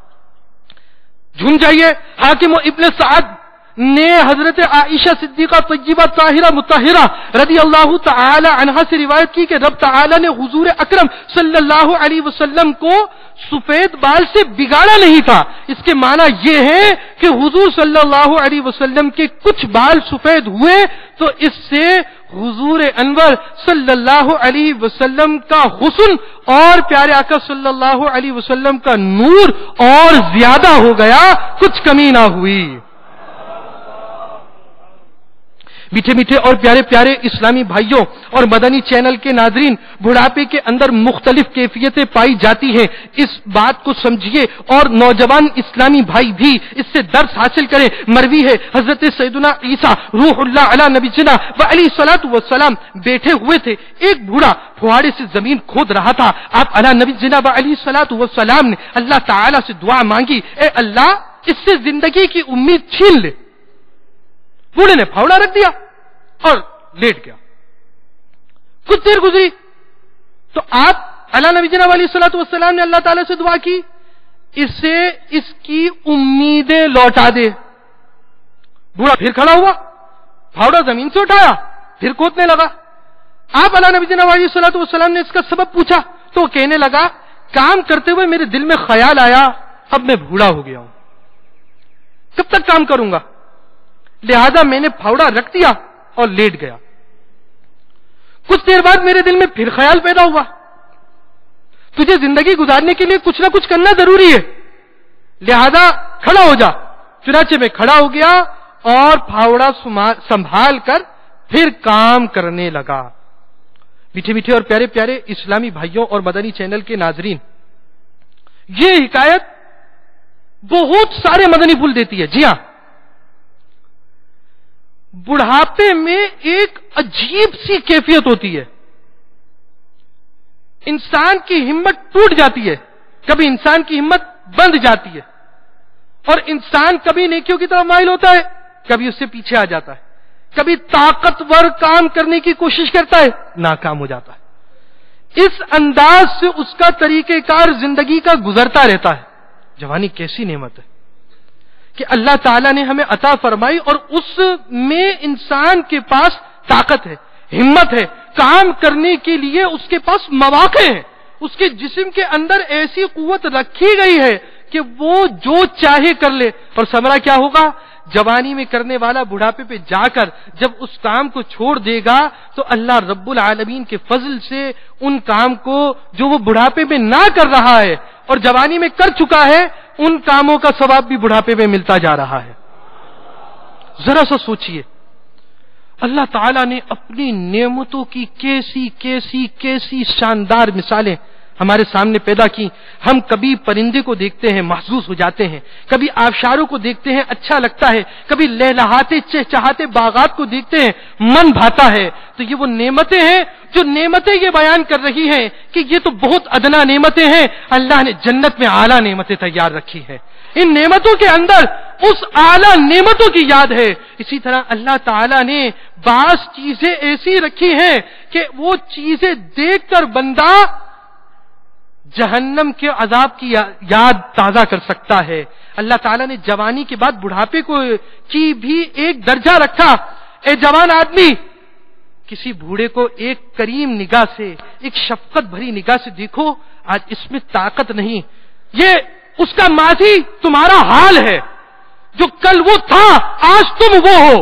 جھن جائیے، حاکم و ابن سعد نے حضرت عائشہ صدیقہ طیبہ طاہرہ مطہرہ رضی اللہ تعالی عنہا سے روایت کی کہ رب تعالی نے حضور اکرم صلی اللہ علیہ وسلم کو سفید بال سے بگاڑا نہیں تھا. اس کے معنی یہ ہے کہ حضور صلی اللہ علیہ وسلم کے کچھ بال سفید ہوئے تو اس سے حضور انور صلی اللہ علیہ وسلم کا حسن اور پیارے آقا صلی اللہ علیہ وسلم کا نور اور زیادہ ہو گیا، کچھ کمی نہ ہوئی. میٹھے میٹھے اور پیارے پیارے اسلامی بھائیوں اور مدنی چینل کے ناظرین، بڑھاپے کے اندر مختلف کیفیتیں پائی جاتی ہیں، اس بات کو سمجھیے اور نوجوان اسلامی بھائی بھی اس سے درس حاصل کریں. مروی ہے حضرت سیدنا عیسیٰ روح اللہ علی نبی جنا و علیہ الصلوۃ والسلام بیٹھے ہوئے تھے. ایک بوڑھا پھواڑے سے زمین کھود رہا تھا. آپ علی نبی جنا و علیہ الصلوۃ والسلام نے اللہ تعالی سے دعا مانگی، اے اللہ اس سے زندگی کی امید چھین لے. بوڑھے نے پھاوڑا رکھ دیا اور لیٹ گیا. کچھ دیر گزری تو آپ علی نبی جناب علیہ الصلوۃ والسلام نے اللہ تعالیٰ سے دعا کی، اسے اس کی امیدیں لوٹا دے. بوڑھا پھر کھڑا ہوا، پھاوڑا زمین سے اٹھایا، پھر کودنے لگا. آپ علی نبی جناب علیہ الصلوۃ والسلام نے اس کا سبب پوچھا تو وہ کہنے لگا، کام کرتے ہوئے میرے دل میں خیال آیا اب میں بوڑھا ہو گیا ہوں، کب تک کام کروں گا، لہذا میں نے پھاوڑا رکھ دیا اور لیٹ گیا. کچھ دیر بعد میرے دل میں پھر خیال پیدا ہوا، تجھے زندگی گزارنے کے لیے کچھ نہ کچھ کرنا ضروری ہے، لہذا کھڑا ہو جا. چنانچہ میں کھڑا ہو گیا اور پھاوڑا سنبھال کر پھر کام کرنے لگا. میٹھے میٹھے اور پیارے پیارے اسلامی بھائیوں اور مدنی چینل کے ناظرین، یہ حکایت بہت سارے مدنی پھول دیتی ہے. جی ہاں، بڑھاپے میں ایک عجیب سی کیفیت ہوتی ہے، انسان کی ہمت ٹوٹ جاتی ہے، کبھی انسان کی ہمت بند جاتی ہے اور انسان کبھی نیکیوں کی طرف مائل ہوتا ہے، کبھی اس سے پیچھے آ جاتا ہے، کبھی طاقتور کام کرنے کی کوشش کرتا ہے، ناکام ہو جاتا ہے. اس انداز سے اس کا طریقہ کار زندگی کا گزرتا رہتا ہے. جوانی کیسی نعمت ہے کہ اللہ تعالیٰ نے ہمیں عطا فرمائی اور اس میں انسان کے پاس طاقت ہے، ہمت ہے، کام کرنے کے لیے اس کے پاس مواقع ہیں. اس کے جسم کے اندر ایسی قوت رکھی گئی ہے کہ وہ جو چاہے کر لے. اور ثمرہ کیا ہوگا؟ جوانی میں کرنے والا بڑھاپے پہ جا کر جب اس کام کو چھوڑ دے گا تو اللہ رب العالمین کے فضل سے ان کام کو جو وہ بڑھاپے میں نہ کر رہا ہے اور جوانی میں کر چکا ہے، ان کاموں کا ثواب بھی بڑھاپے میں ملتا جا رہا ہے. ذرا سا سوچئے، اللہ تعالیٰ نے اپنی نعمتوں کی کیسی کیسی کیسی شاندار مثالیں ہمارے سامنے پیدا کی. ہم کبھی پرندے کو دیکھتے ہیں محظوظ ہو جاتے ہیں، کبھی آبشاروں کو دیکھتے ہیں اچھا لگتا ہے، کبھی لہلہاتے چہچہاتے باغات کو دیکھتے ہیں من بھاتا ہے. تو یہ وہ نعمتیں ہیں جو نعمتیں یہ بیان کر رہی ہیں کہ یہ تو بہت ادنا نعمتیں ہیں، اللہ نے جنت میں اعلیٰ نعمتیں تیار رکھی ہیں. ان نعمتوں کے اندر اس اعلیٰ نعمتوں کی یاد ہے. اسی طرح اللہ تعالیٰ نے بعض چیزیں ایسی رکھی ہیں کہ وہ چیزیں دیکھ کر بندہ جہنم کے عذاب کی یاد تازہ کر سکتا ہے. اللہ تعالیٰ نے جوانی کے بعد بڑھاپے کو کی بھی ایک درجہ رکھا. اے جوان آدمی، کسی بوڑھے کو ایک کریم نگاہ سے، ایک شفقت بھری نگاہ سے دیکھو، آج اس میں طاقت نہیں، یہ اس کا ماضی تمہارا حال ہے، جو کل وہ تھا آج تم وہ ہو۔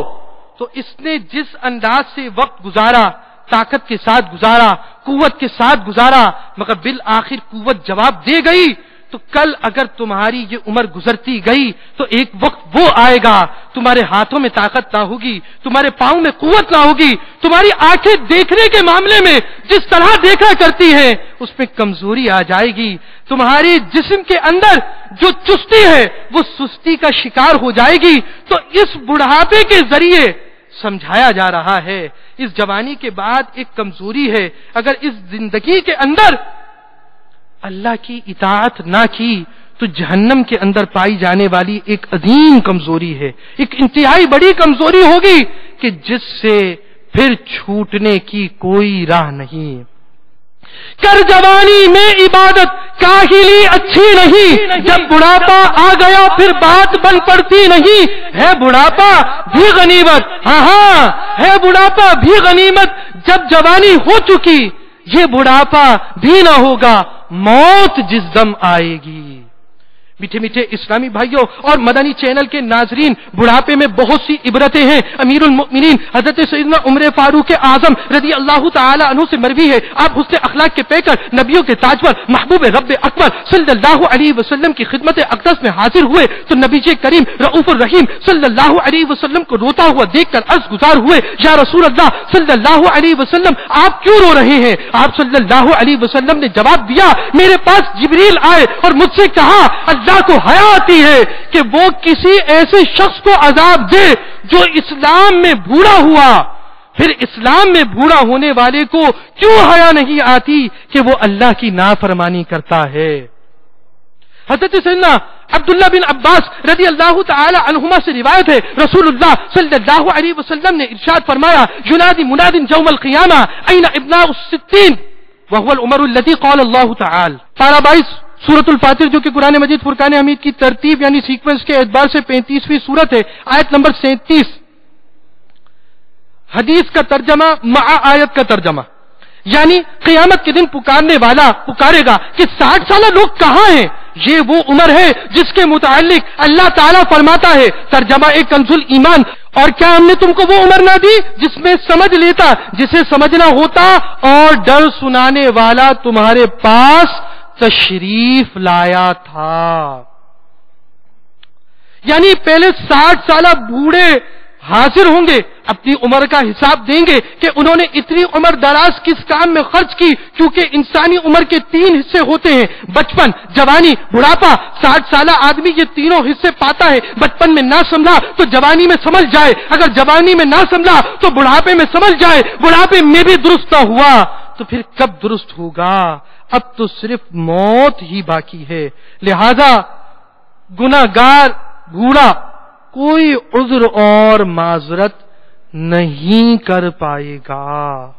تو اس نے جس انداز سے وقت گزارا، طاقت کے ساتھ گزارا، قوت کے ساتھ گزارا، مگر بالآخر قوت جواب دے گئی، تو کل اگر تمہاری یہ عمر گزرتی گئی تو ایک وقت وہ آئے گا، تمہارے ہاتھوں میں طاقت نہ ہوگی، تمہارے پاؤں میں قوت نہ ہوگی، تمہاری آنکھیں دیکھنے کے معاملے میں جس طرح دیکھا کرتی ہیں اس میں کمزوری آ جائے گی، تمہاری جسم کے اندر جو چستی ہے وہ سستی کا شکار ہو جائے گی۔ تو اس بڑھاپے کے ذریعے سمجھایا جا رہا ہے اس جوانی کے بعد ایک کمزوری ہے، اگر اس زندگی کے اندر اللہ کی اطاعت نہ کی تو جہنم کے اندر پائی جانے والی ایک عظیم کمزوری ہے، ایک انتہائی بڑی کمزوری ہوگی کہ جس سے پھر چھوٹنے کی کوئی راہ نہیں۔ کر جوانی میں عبادت کاہلی اچھی نہیں، جب بڑھاپا آ گیا پھر بات بن پڑتی نہیں، ہے بڑھاپا بھی غنیمت، ہاں ہے بڑھاپا بھی غنیمت، جب جوانی ہو چکی یہ بڑھاپا بھی نہ ہوگا، موت جس دم آئے گی۔ میٹھے میٹھے اسلامی بھائیوں اور مدنی چینل کے ناظرین، بڑھاپے میں بہت سی عبرتیں ہیں۔ امیر المؤمنین حضرت سیدنا عمر فاروق اعظم رضی اللہ تعالی عنہ سے مروی ہے، آپ حسن اخلاق کے پیکر، نبیوں کے تاجور، محبوب رب اکبر صلی اللہ علیہ وسلم کی خدمت اقدس میں حاضر ہوئے تو نبی کریم رؤوف الرحیم صلی اللہ علیہ وسلم کو روتا ہوا دیکھ کر عرض گزار ہوئے، یا رسول اللہ صلی اللہ علیہ وسلم آپ کیوں رو رہے ہیں؟ آپ صلی اللہ علیہ وسلم نے جواب دیا، میرے پاس جبریل آئے اور مجھ سے کہا اللہ کو حیا آتی ہے کہ وہ کسی ایسے شخص کو عذاب دے جو اسلام میں بوڑھا ہوا، پھر اسلام میں بوڑھا ہونے والے کو کیوں حیا نہیں آتی کہ وہ اللہ کی نافرمانی کرتا ہے۔ حضرت سیدنا عبداللہ بن عباس رضی اللہ تعالی عنہما سے روایت ہے، رسول اللہ صلی اللہ علیہ وسلم نے ارشاد فرمایا، ینادی مناد یوم القیامہ این ابناء الستین وهو العمر الذی قال اللہ تعالی۔ پارہ 22 سورۃ الفاتر جو کہ قرآن مجید فرقان حمید کی ترتیب یعنی سیکوینس کے اعتبار سے 35ویں سورت ہے، آیت نمبر 37، حدیث کا ترجمہ مع آیت کا ترجمہ، یعنی قیامت کے دن پکارنے والا پکارے گا کہ 60 سالہ لوگ کہاں ہیں؟ یہ وہ عمر ہے جس کے متعلق اللہ تعالیٰ فرماتا ہے، ترجمہ ایک کنز الایمان، اور کیا ہم نے تم کو وہ عمر نہ دی جس میں سمجھ لیتا جسے سمجھنا ہوتا، اور ڈر سنانے والا تمہارے پاس تشریف لایا تھا۔ یعنی پہلے 60 سالہ بوڑھے حاضر ہوں گے، اپنی عمر کا حساب دیں گے کہ انہوں نے اتنی عمر دراز کس کام میں خرچ کی، کیونکہ انسانی عمر کے 3 حصے ہوتے ہیں، بچپن، جوانی، بڑھاپا۔ 60 سالہ آدمی یہ تینوں حصے پاتا ہے، بچپن میں نہ سمجھا تو جوانی میں سمجھ جائے، اگر جوانی میں نہ سمجھا تو بڑھاپے میں سمجھ جائے، بڑھاپے میں بھی درست نہ ہوا تو پھر کب درست ہوگا؟ اب تو صرف موت ہی باقی ہے۔ لہذا گناہگار بوڑھا کوئی عذر اور معذرت نہیں کر پائے گا۔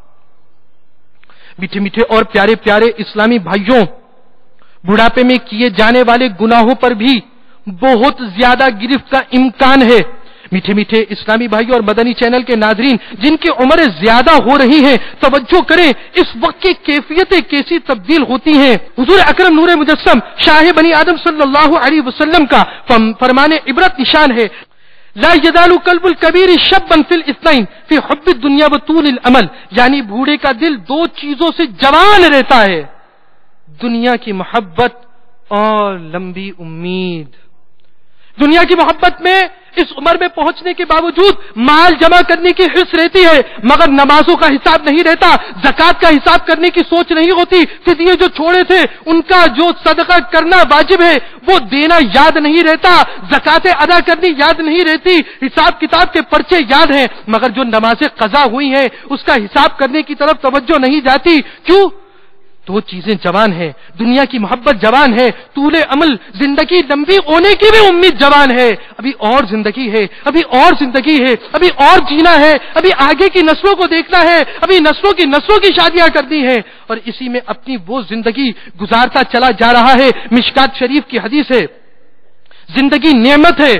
میٹھے میٹھے اور پیارے پیارے اسلامی بھائیوں، بڑھاپے میں کیے جانے والے گناہوں پر بھی بہت زیادہ گرفت کا امکان ہے۔ میٹھے میٹھے اسلامی بھائیوں اور مدنی چینل کے ناظرین، جن کی عمریں زیادہ ہو رہی ہیں، توجہ کریں اس وقت کی کیفیتیں کیسی تبدیل ہوتی ہیں۔ حضور اکرم نور مجسم شاہ بنی آدم صلی اللہ علیہ وسلم کا فرمان عبرت نشان ہے، لا یزال قلب الکبیر شبا فی الاثنین فی حب الدنیا وطول الامل، یعنی بوڑھے کا دل 2 چیزوں سے جوان رہتا ہے، دنیا کی محبت اور لمبی امید۔ دنیا کی محبت میں اس عمر میں پہنچنے کے باوجود مال جمع کرنے کی حرص رہتی ہے، مگر نمازوں کا حساب نہیں رہتا، زکوٰۃ کا حساب کرنے کی سوچ نہیں ہوتی، فدیے جو چھوڑے تھے ان کا جو صدقہ کرنا واجب ہے وہ دینا یاد نہیں رہتا، زکوٰۃ ادا کرنی یاد نہیں رہتی، حساب کتاب کے پرچے یاد ہیں، مگر جو نمازیں قضا ہوئی ہیں اس کا حساب کرنے کی طرف توجہ نہیں جاتی۔ کیوں؟ 2 چیزیں جوان ہیں، دنیا کی محبت جوان ہے، طول عمل زندگی لمبی ہونے کی بھی امید جوان ہے، ابھی اور زندگی ہے، ابھی اور زندگی ہے، ابھی اور جینا ہے، ابھی آگے کی نسلوں کو دیکھنا ہے، ابھی نسلوں کی شادیاں کرنی ہے، اور اسی میں اپنی وہ زندگی گزارتا چلا جا رہا ہے۔ مشکات شریف کی حدیث ہے، زندگی نعمت ہے،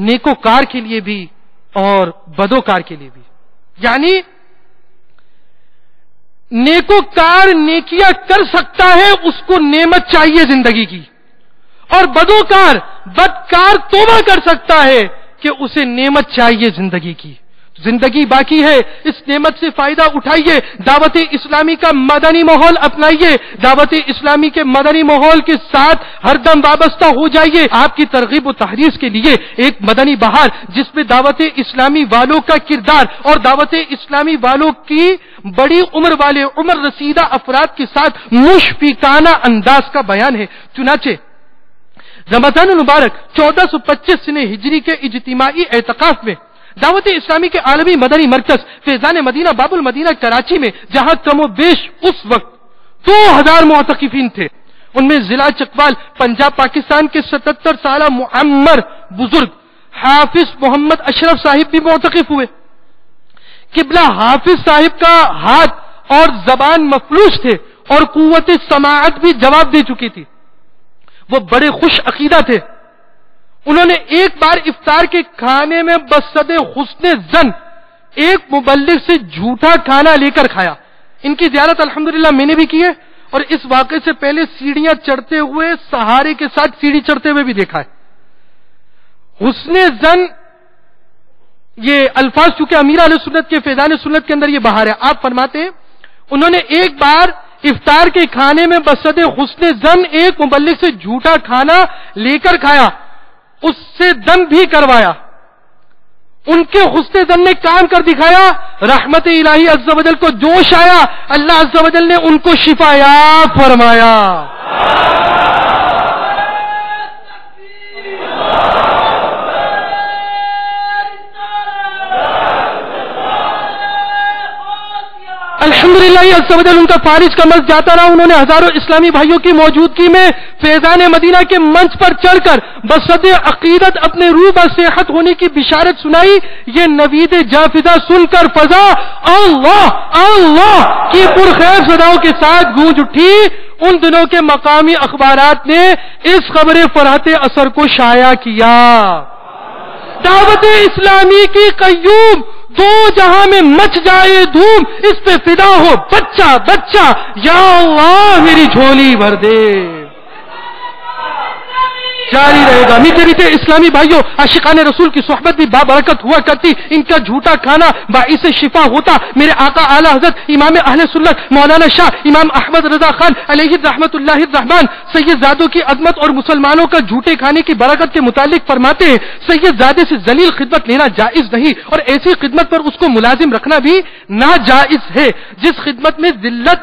نیکوکار کے لیے بھی اور بدوکار کے لیے بھی۔ یعنی نیکوکار نیکیاں کر سکتا ہے، اس کو نعمت چاہیے زندگی کی، اور بدوکار بدکار توبہ کر سکتا ہے کہ اسے نعمت چاہیے زندگی کی. زندگی باقی ہے، اس نعمت سے فائدہ اٹھائیے، دعوت اسلامی کا مدنی ماحول اپنائیے، دعوت اسلامی کے مدنی ماحول کے ساتھ ہر دم وابستہ ہو جائیے. آپ کی ترغیب و تحریض کے لیے ایک مدنی بہار جس میں دعوت اسلامی والوں کا کردار اور دعوت اسلامی والوں کی بڑی عمر والے عمر رسیدہ افراد کے ساتھ مشفقانہ انداز کا بیان ہے. چنانچہ رمضان المبارک 1425 سنہ ہجری کے اجتماعی اعتکاف میں دعوت اسلامی کے عالمی مدنی مرکز فیضان مدینہ باب المدینہ کراچی میں، جہاں کم و بیش اس وقت 2000 معتکفین تھے، ان میں ضلع چکوال پنجاب پاکستان کے 77 سالہ معمر بزرگ حافظ محمد اشرف صاحب بھی معتکف ہوئے. قبلہ حافظ صاحب کا ہاتھ اور زبان مفلوج تھے اور قوت سماعت بھی جواب دے چکی تھی. وہ بڑے خوش عقیدہ تھے. انہوں نے ایک بار افطار کے کھانے میں بصد حسن زن ایک مبلغ سے جھوٹا کھانا لے کر کھایا. ان کی زیارت الحمدللہ میں نے بھی کی ہے، اور اس واقعے سے پہلے سیڑھیاں چڑھتے ہوئے سہارے کے ساتھ سیڑھی چڑھتے ہوئے بھی دیکھا ہے. حسن زن یہ الفاظ چونکہ امیر علیہ سنت کے فیضان سنت کے اندر یہ بہار ہے. آپ فرماتے ہیں انہوں نے ایک بار افطار کے کھانے میں بصد حسن زن ایک مبلغ سے جھوٹا کھانا لے کر کھایا، اس سے دم بھی کروایا. ان کے حسن زن نے کام کر دکھایا. رحمت الہی عز و جل کو جوش آیا، اللہ عز و جل نے ان کو شفا یاب فرمایا. الحمدللہ عز و جل ان کا فارج کا مرض جاتا رہا. انہوں نے ہزاروں اسلامی بھائیوں کی موجودگی میں فیضان مدینہ کے منچ پر چڑھ کر بصد عقیدت اپنے روح بصحت ہونے کی بشارت سنائی. یہ نوید جافزہ سن کر فضا اللہ اللہ کی پرخیر صداؤں کے ساتھ گونج اٹھی. ان دنوں کے مقامی اخبارات نے اس خبر فرحت اثر کو شائع کیا. دعوت اسلامی کی قیوم دو جہاں میں مچ جائے دھوم، اس پہ فدا ہو بچہ بچہ، یا اللہ میری جھولی بھر دے. جاری رہے گا. میٹھے میٹھے اسلامی بھائیوں، عاشقان رسول کی صحبت بھی بابرکت ہوا کرتی. ان کا جھوٹا کھانا باعث شفا ہوتا. میرے آقا اعلی حضرت امام اہل سنت مولانا شاہ امام احمد رضا خان علیہ رحمت اللہ الرحمن سید زادوں کی عظمت اور مسلمانوں کا جھوٹے کھانے کی برکت کے متعلق فرماتے ہیں سید زادے سے ذلیل خدمت لینا جائز نہیں، اور ایسی خدمت پر اس کو ملازم رکھنا بھی ناجائز ہے. جس خدمت میں ذلت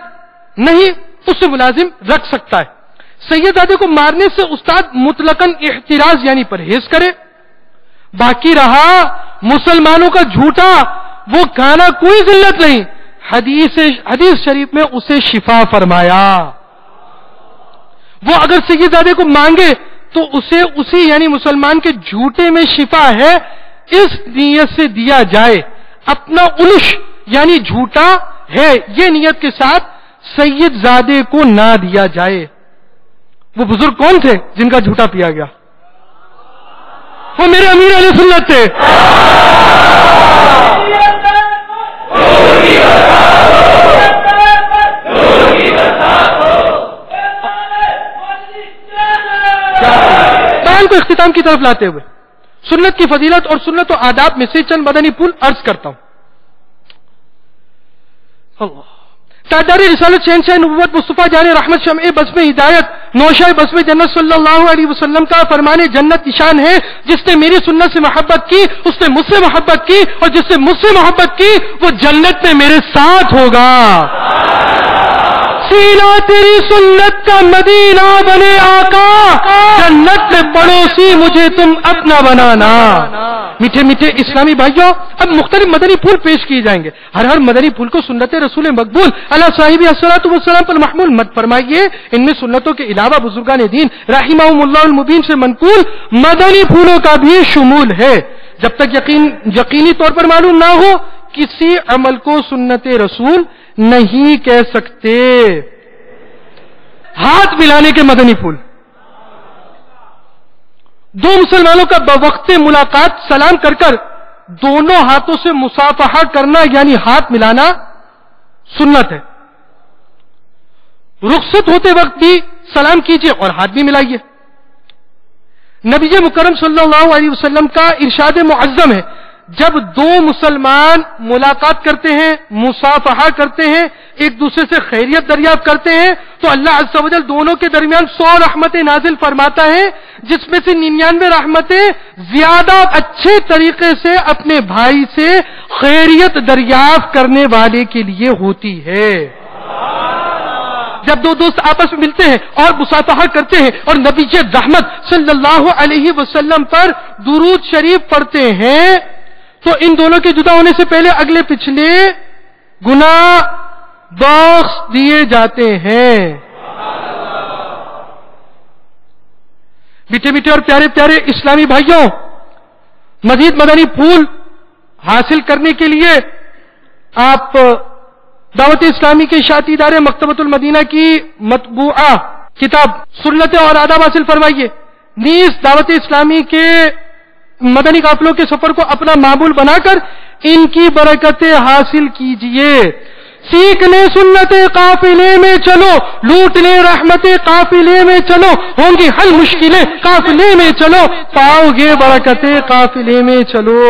نہیں اس سے ملازم رکھ سکتا ہے. سید زادے کو مارنے سے استاد مطلقاً احتراز یعنی پرہیز کرے. باقی رہا مسلمانوں کا جھوٹا، وہ کھانا کوئی ذلت نہیں. حدیث شریف میں اسے شفا فرمایا. وہ اگر سید زادے کو مانگے تو اسے اسی یعنی مسلمان کے جھوٹے میں شفا ہے اس نیت سے دیا جائے. اپنا الش یعنی جھوٹا ہے یہ نیت کے ساتھ سید زادے کو نہ دیا جائے. وہ بزرگ کون تھے جن کا جھوٹا پیا گیا؟ وہ میرے امیر علیہ سنت تھے. بیان کو اختتام کی طرف لاتے ہوئے سنت کی فضیلت اور سنت و آداب میں سے چند مدنی پھول عرض کرتا ہوں. اللہ تاجدار رسالت شہنشاہ نبوت مصطفیٰ جان رحمت شمع بزم ہدایت نوشہ بزم جنت صلی اللہ علیہ وسلم کا فرمان جنت نشان ہے. جس نے میری سنت سے محبت کی اس نے مجھ سے محبت کی، اور جس نے مجھ سے محبت کی وہ جنت میں میرے ساتھ ہوگا. سینا تیری سنت کا مدینہ بنے آقا، جنت میں پڑوسی مجھے تم اپنا بنانا. میٹھے میٹھے اسلامی بھائیوں، اب مختلف مدنی پھول پیش کیے جائیں گے. ہر مدنی پھول کو سنت رسول مقبول علی صاحب الصلوۃ والسلام پر محمول مت فرمائیے. ان میں سنتوں کے علاوہ بزرگان دین رحمہم اللہ المبین سے منقول مدنی پھولوں کا بھی شمول ہے. جب تک یقینی طور پر معلوم نہ ہو کسی عمل کو سنت رسول نہیں کہہ سکتے. ہاتھ ملانے کے مدنی پھول. دو مسلمانوں کا بوقت ملاقات سلام کر کر دونوں ہاتھوں سے مصافحہ کرنا یعنی ہاتھ ملانا سنت ہے. رخصت ہوتے وقت بھی سلام کیجیے اور ہاتھ بھی ملائیے. نبی مکرم صلی اللہ علیہ وسلم کا ارشاد معظم ہے جب دو مسلمان ملاقات کرتے ہیں، مصافحہ کرتے ہیں، ایک دوسرے سے خیریت دریافت کرتے ہیں تو اللہ عز و جل دونوں کے درمیان 100 رحمتیں نازل فرماتا ہے، جس میں سے 99 رحمتیں زیادہ اچھے طریقے سے اپنے بھائی سے خیریت دریافت کرنے والے کے لیے ہوتی ہے. جب دو دوست آپس میں ملتے ہیں اور مصافحہ کرتے ہیں اور نبی رحمت صلی اللہ علیہ وسلم پر درود شریف پڑھتے ہیں تو ان دونوں کے جدا ہونے سے پہلے اگلے پچھلے گناہ بخش دیے جاتے ہیں. میٹھے میٹھے اور پیارے پیارے اسلامی بھائیوں، مزید مدنی پھول حاصل کرنے کے لیے آپ دعوت اسلامی کے اشاعتی ادارے مکتبۃ المدینہ کی مطبوعہ کتاب سنت اور آداب حاصل فرمائیے. نیز دعوت اسلامی کے مدنی قافلوں کے سفر کو اپنا معمول بنا کر ان کی برکتیں حاصل کیجیے. سیکھنے سنت قافلے میں چلو، لوٹنے رحمت قافلے میں چلو، ہوں گی حل مشکلیں قافلے میں چلو، پاؤ گے برکتیں قافلے میں چلو.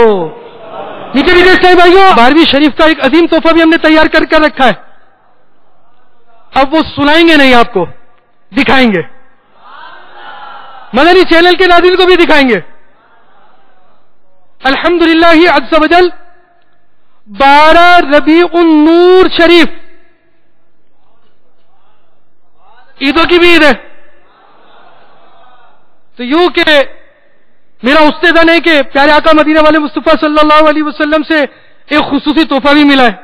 نیچے بھی بھائیوں، 12ویں شریف کا ایک عظیم تحفہ بھی ہم نے تیار کر رکھا ہے. اب وہ سنائیں گے نہیں، آپ کو دکھائیں گے، مدنی چینل کے ناظرین کو بھی دکھائیں گے. الحمدللہ عز و جل 12 ربیع النور شریف عیدوں کی بھی عید ہے، تو یوں کہ میرا استدعا ہے کہ پیارے آقا مدینہ والے مصطفیٰ صلی اللہ علیہ وسلم سے ایک خصوصی تحفہ بھی ملا ہے.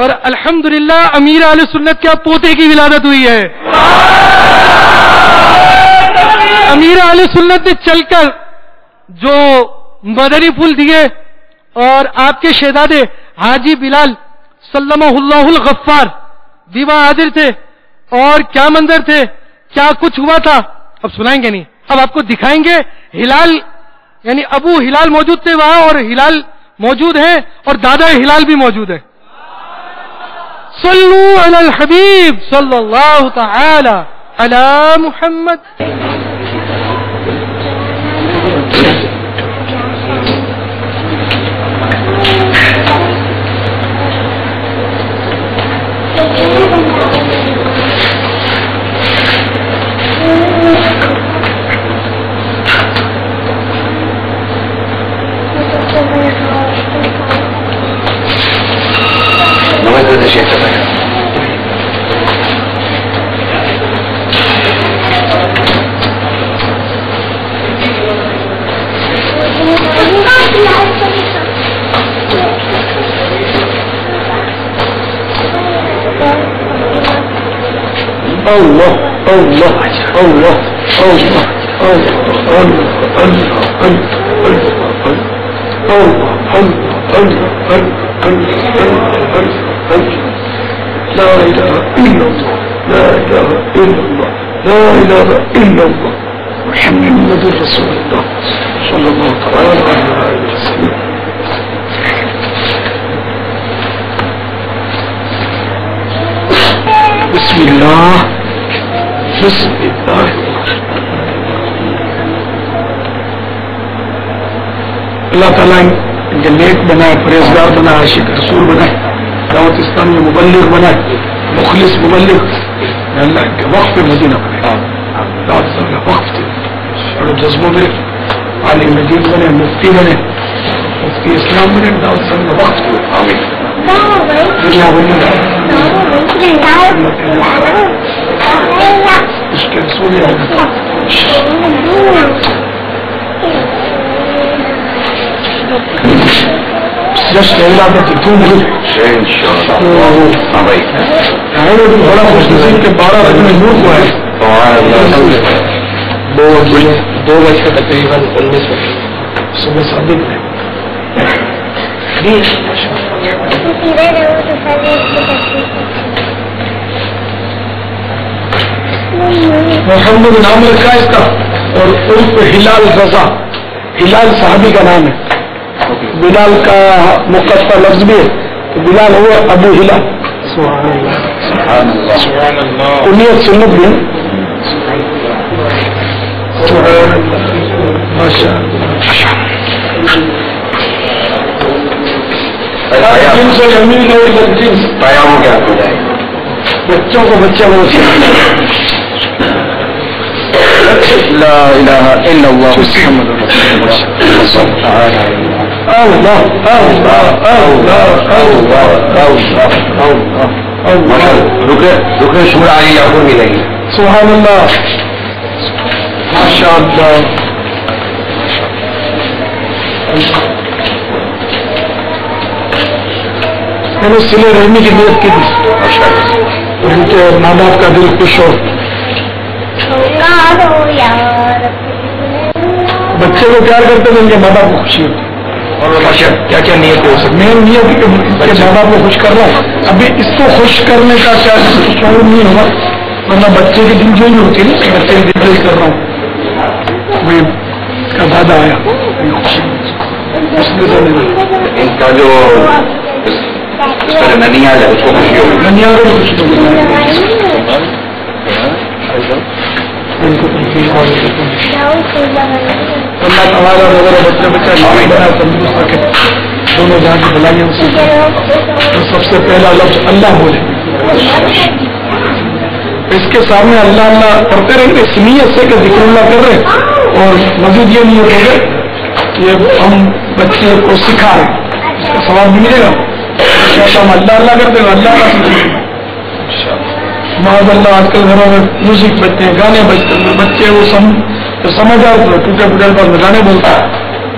اور الحمدللہ امیر اہل سنت کے پوتے کی ولادت ہوئی ہے. امیر اہل سنت نے چل کر جو مدنی پھول دیے اور آپ کے شہزادے حاجی بلال سلمہ اللہ الغفار دیوا حاضر تھے، اور کیا منظر تھے، کیا کچھ ہوا تھا اب سنائیں گے نہیں، اب آپ کو دکھائیں گے. ہلال یعنی ابو ہلال موجود تھے وہاں، اور ہلال موجود ہیں، اور دادا ہلال بھی موجود ہے. صلو علی الحبیب صلی اللہ تعالی علی محمد. اللہ اللہ اللہ لا إله إلا الله لا إله إلا الله لا إله إلا الله محمد رسول الله صلى الله عليه وسلم. بسم الله بسم الله. اللہ تعالیٰ ان کے نیک بنائے، پرہیزگار بنائے، عاشق رسول بنائے، دعوت اسلام میں مبلغ بنائے، مخلص مبلغ. اللہ ان کے وقف پہ مدینہ بنے، دعوت اسلام کا وقف تھے، اور جذبوں میں عالم دین بنے، مفتی بنے، مفتی اسلام بنے، دعوت اسلام کا وقف تھے. آمین. دنیا بنی اس کے رسول جشن علاقہ کی تم بڑا خوش نصیب کے 12 بجے میں نور ہوا ہے. 2 بج کے تقریباً 19 منٹ صبح شادی میں محمد نام رکھا ہے اس کا، اور عرف ہلال رضا. بلال صحابی کا نام ہے. بلال کا مقطع لفظ بھی ہے. بلال ہوا ابو ہلال. کنیت سنت بھی ہے. بچوں کو بچہ بہت لا الہ الا اللہ محمد رسول اللہ. رکے شمر آگے آپ کو ملیں گے. سبحان اللہ ماشاء اللہ. میں نے سلے رحمی کی نیت کی تھی. ان کے ماں باپ کا دل خوش ہو. بچے کو پیار کرتے ہیں ان کے ماں باپ کو خوشی ہوتی. اور کیا کیا نیت ہو سکتی ہے؟ مین نیت ہے کہ ماں باپ کو خوش کر رہا ہوں. ابھی اس کو خوش کرنے کا کیا شعور نہیں ہوگا، ورنہ بچے کی دل جو ہی ہوتی ہے نا، بچے کی دل کر رہا ہوں. اس کا دادا آیا ان کا جو ننیال ہے اس کو خوشی ہوگی. ننیال کو خوشی ہوگی. اللہ تعالیٰ وغیرہ بچے بچہ نہیں بنا تندرست رکھے. دونوں جہاں کی بھلائیوں سے تو سب سے پہلا لفظ اللہ بولے. اس کے سامنے اللہ اللہ کرتے رہیں گے اس نیت سے کہ ذکر اللہ کر رہے، اور مزید یہ نیت ہوگا کہ ہم بچے کو سکھا رہے. اس کا ثواب بھی ملے گا. ہم اللہ اللہ کرتے ہیں، اللہ کا سیکھیں. معاذ اللہ آج کل گھروں میں میوزک بجتے ہیں، گانے بجتے ہیں، بچے وہ سمجھ آئے تو ٹوٹے پھوٹے پر گانے بولتا ہے.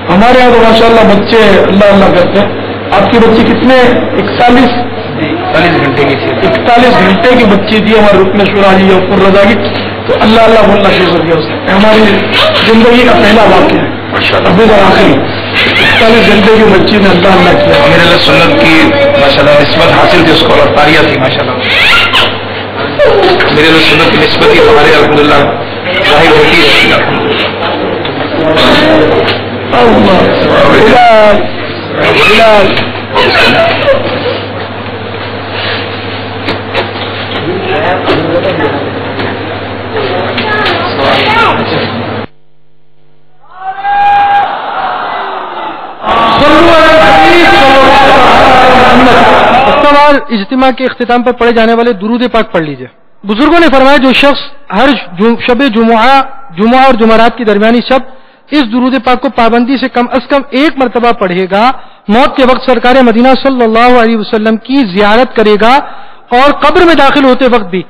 ہمارے یہاں تو ماشاء اللہ بچے اللہ اللہ کرتے ہیں. آپ کی بچی کتنے 41 گھنٹے کی بچی تھی ہمارے رکن شورا جی اور رضا کی، تو اللہ اللہ بولنا شروع کر دیا. اس نے ہماری زندگی کا پہلا واقعہ ہے. ابھی تک آخری 41 گھنٹے کی بچی نے اللہ اللہ کیا. میرے لیے سنت کی ماشاء اللہ نسبت حاصل تھی، اس کو تاریہ تھی ماشاء اللہ. میرے لیے سنت کی نسبت ہی ہمارے الحمد للہ ظاہر ہوتی ہے. اجتماع کے اختتام پر پڑھے جانے والے درود پاک پڑھ لیجئے. بزرگوں نے فرمایا جو شخص ہر شب جمعہ اور جمعرات کی درمیانی شب اس درود پاک کو پابندی سے کم از کم ایک مرتبہ پڑھے گا، موت کے وقت سرکار مدینہ صلی اللہ علیہ وسلم کی زیارت کرے گا، اور قبر میں داخل ہوتے وقت بھی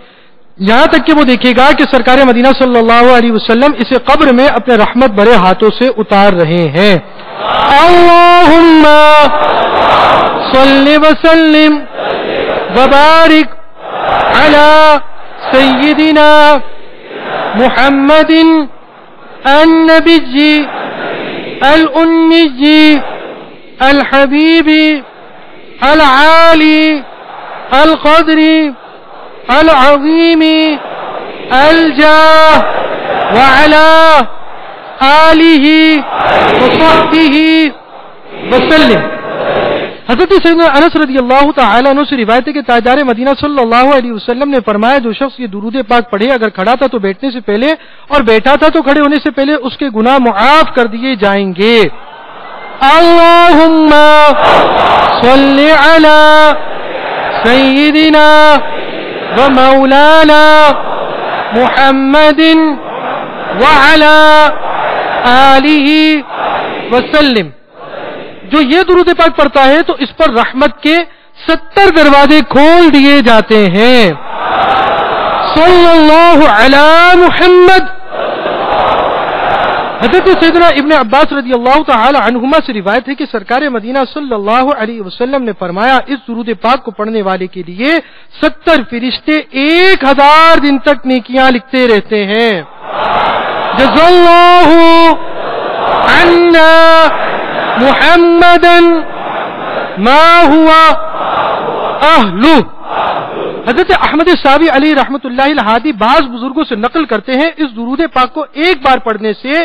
یہاں تک کہ وہ دیکھے گا کہ سرکار مدینہ صلی اللہ علیہ وسلم اسے قبر میں اپنے رحمت بھرے ہاتھوں سے اتار رہے ہیں. اللہم صلی وسلم وبارک علی سیدنا محمد النبی الأمی الحبیب العالی القدر العظیم الجاہ وعلی آلہ وصحبہ وسلم. حضرت سیدنا انس رضی اللہ تعالیٰ عنہ سے روایت ہے کہ تاجدار مدینہ صلی اللہ علیہ وسلم نے فرمایا جو شخص یہ درود پاک پڑھے اگر کھڑا تھا تو بیٹھنے سے پہلے اور بیٹھا تھا تو کھڑے ہونے سے پہلے اس کے گناہ معاف کر دیے جائیں گے. اللہم صلی علی سیدنا و مولانا محمد وعلی آلہ وسلم. جو یہ درود پاک پڑھتا ہے تو اس پر رحمت کے 70 دروازے کھول دیے جاتے ہیں. صلی اللہ علی محمد. حضرت سیدنا ابن عباس رضی اللہ تعالی عنہما سے روایت ہے کہ سرکار مدینہ صلی اللہ علیہ وسلم نے فرمایا اس درود پاک کو پڑھنے والے کے لیے 70 فرشتے 1000 دن تک نیکیاں لکھتے رہتے ہیں. جزا اللہ عنا محمدن ما ہوا اہلہ. حضرت احمد صاوی علی رحمت اللہ الہادی بعض بزرگوں سے نقل کرتے ہیں اس درود پاک کو ایک بار پڑھنے سے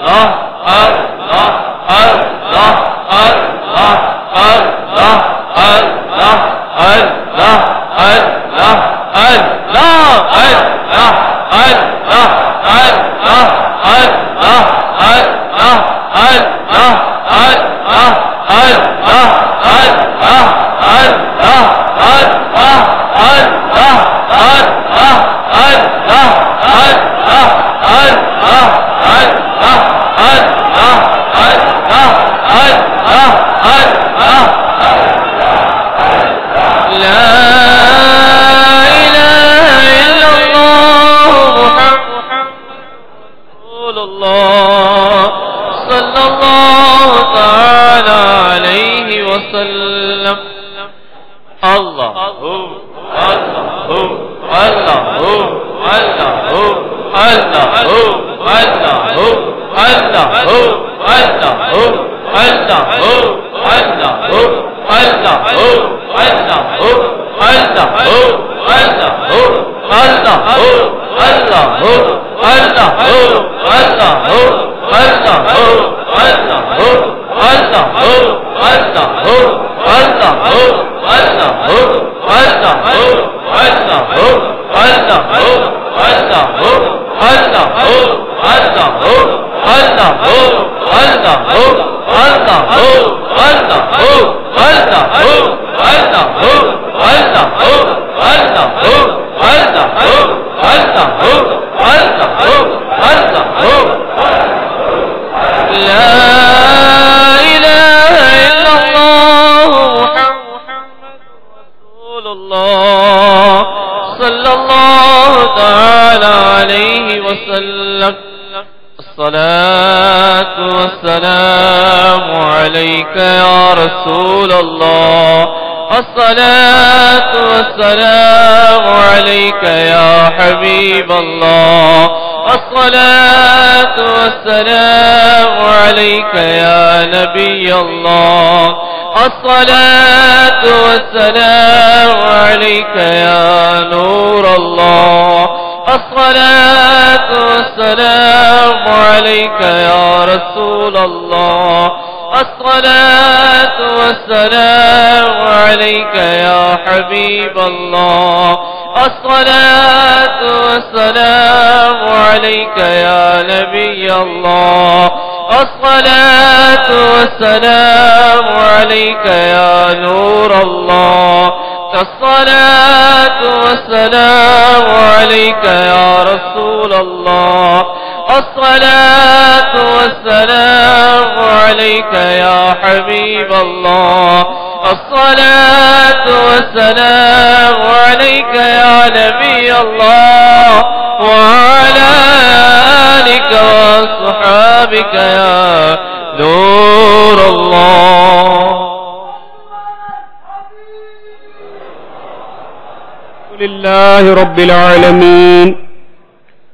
لله رب العالمين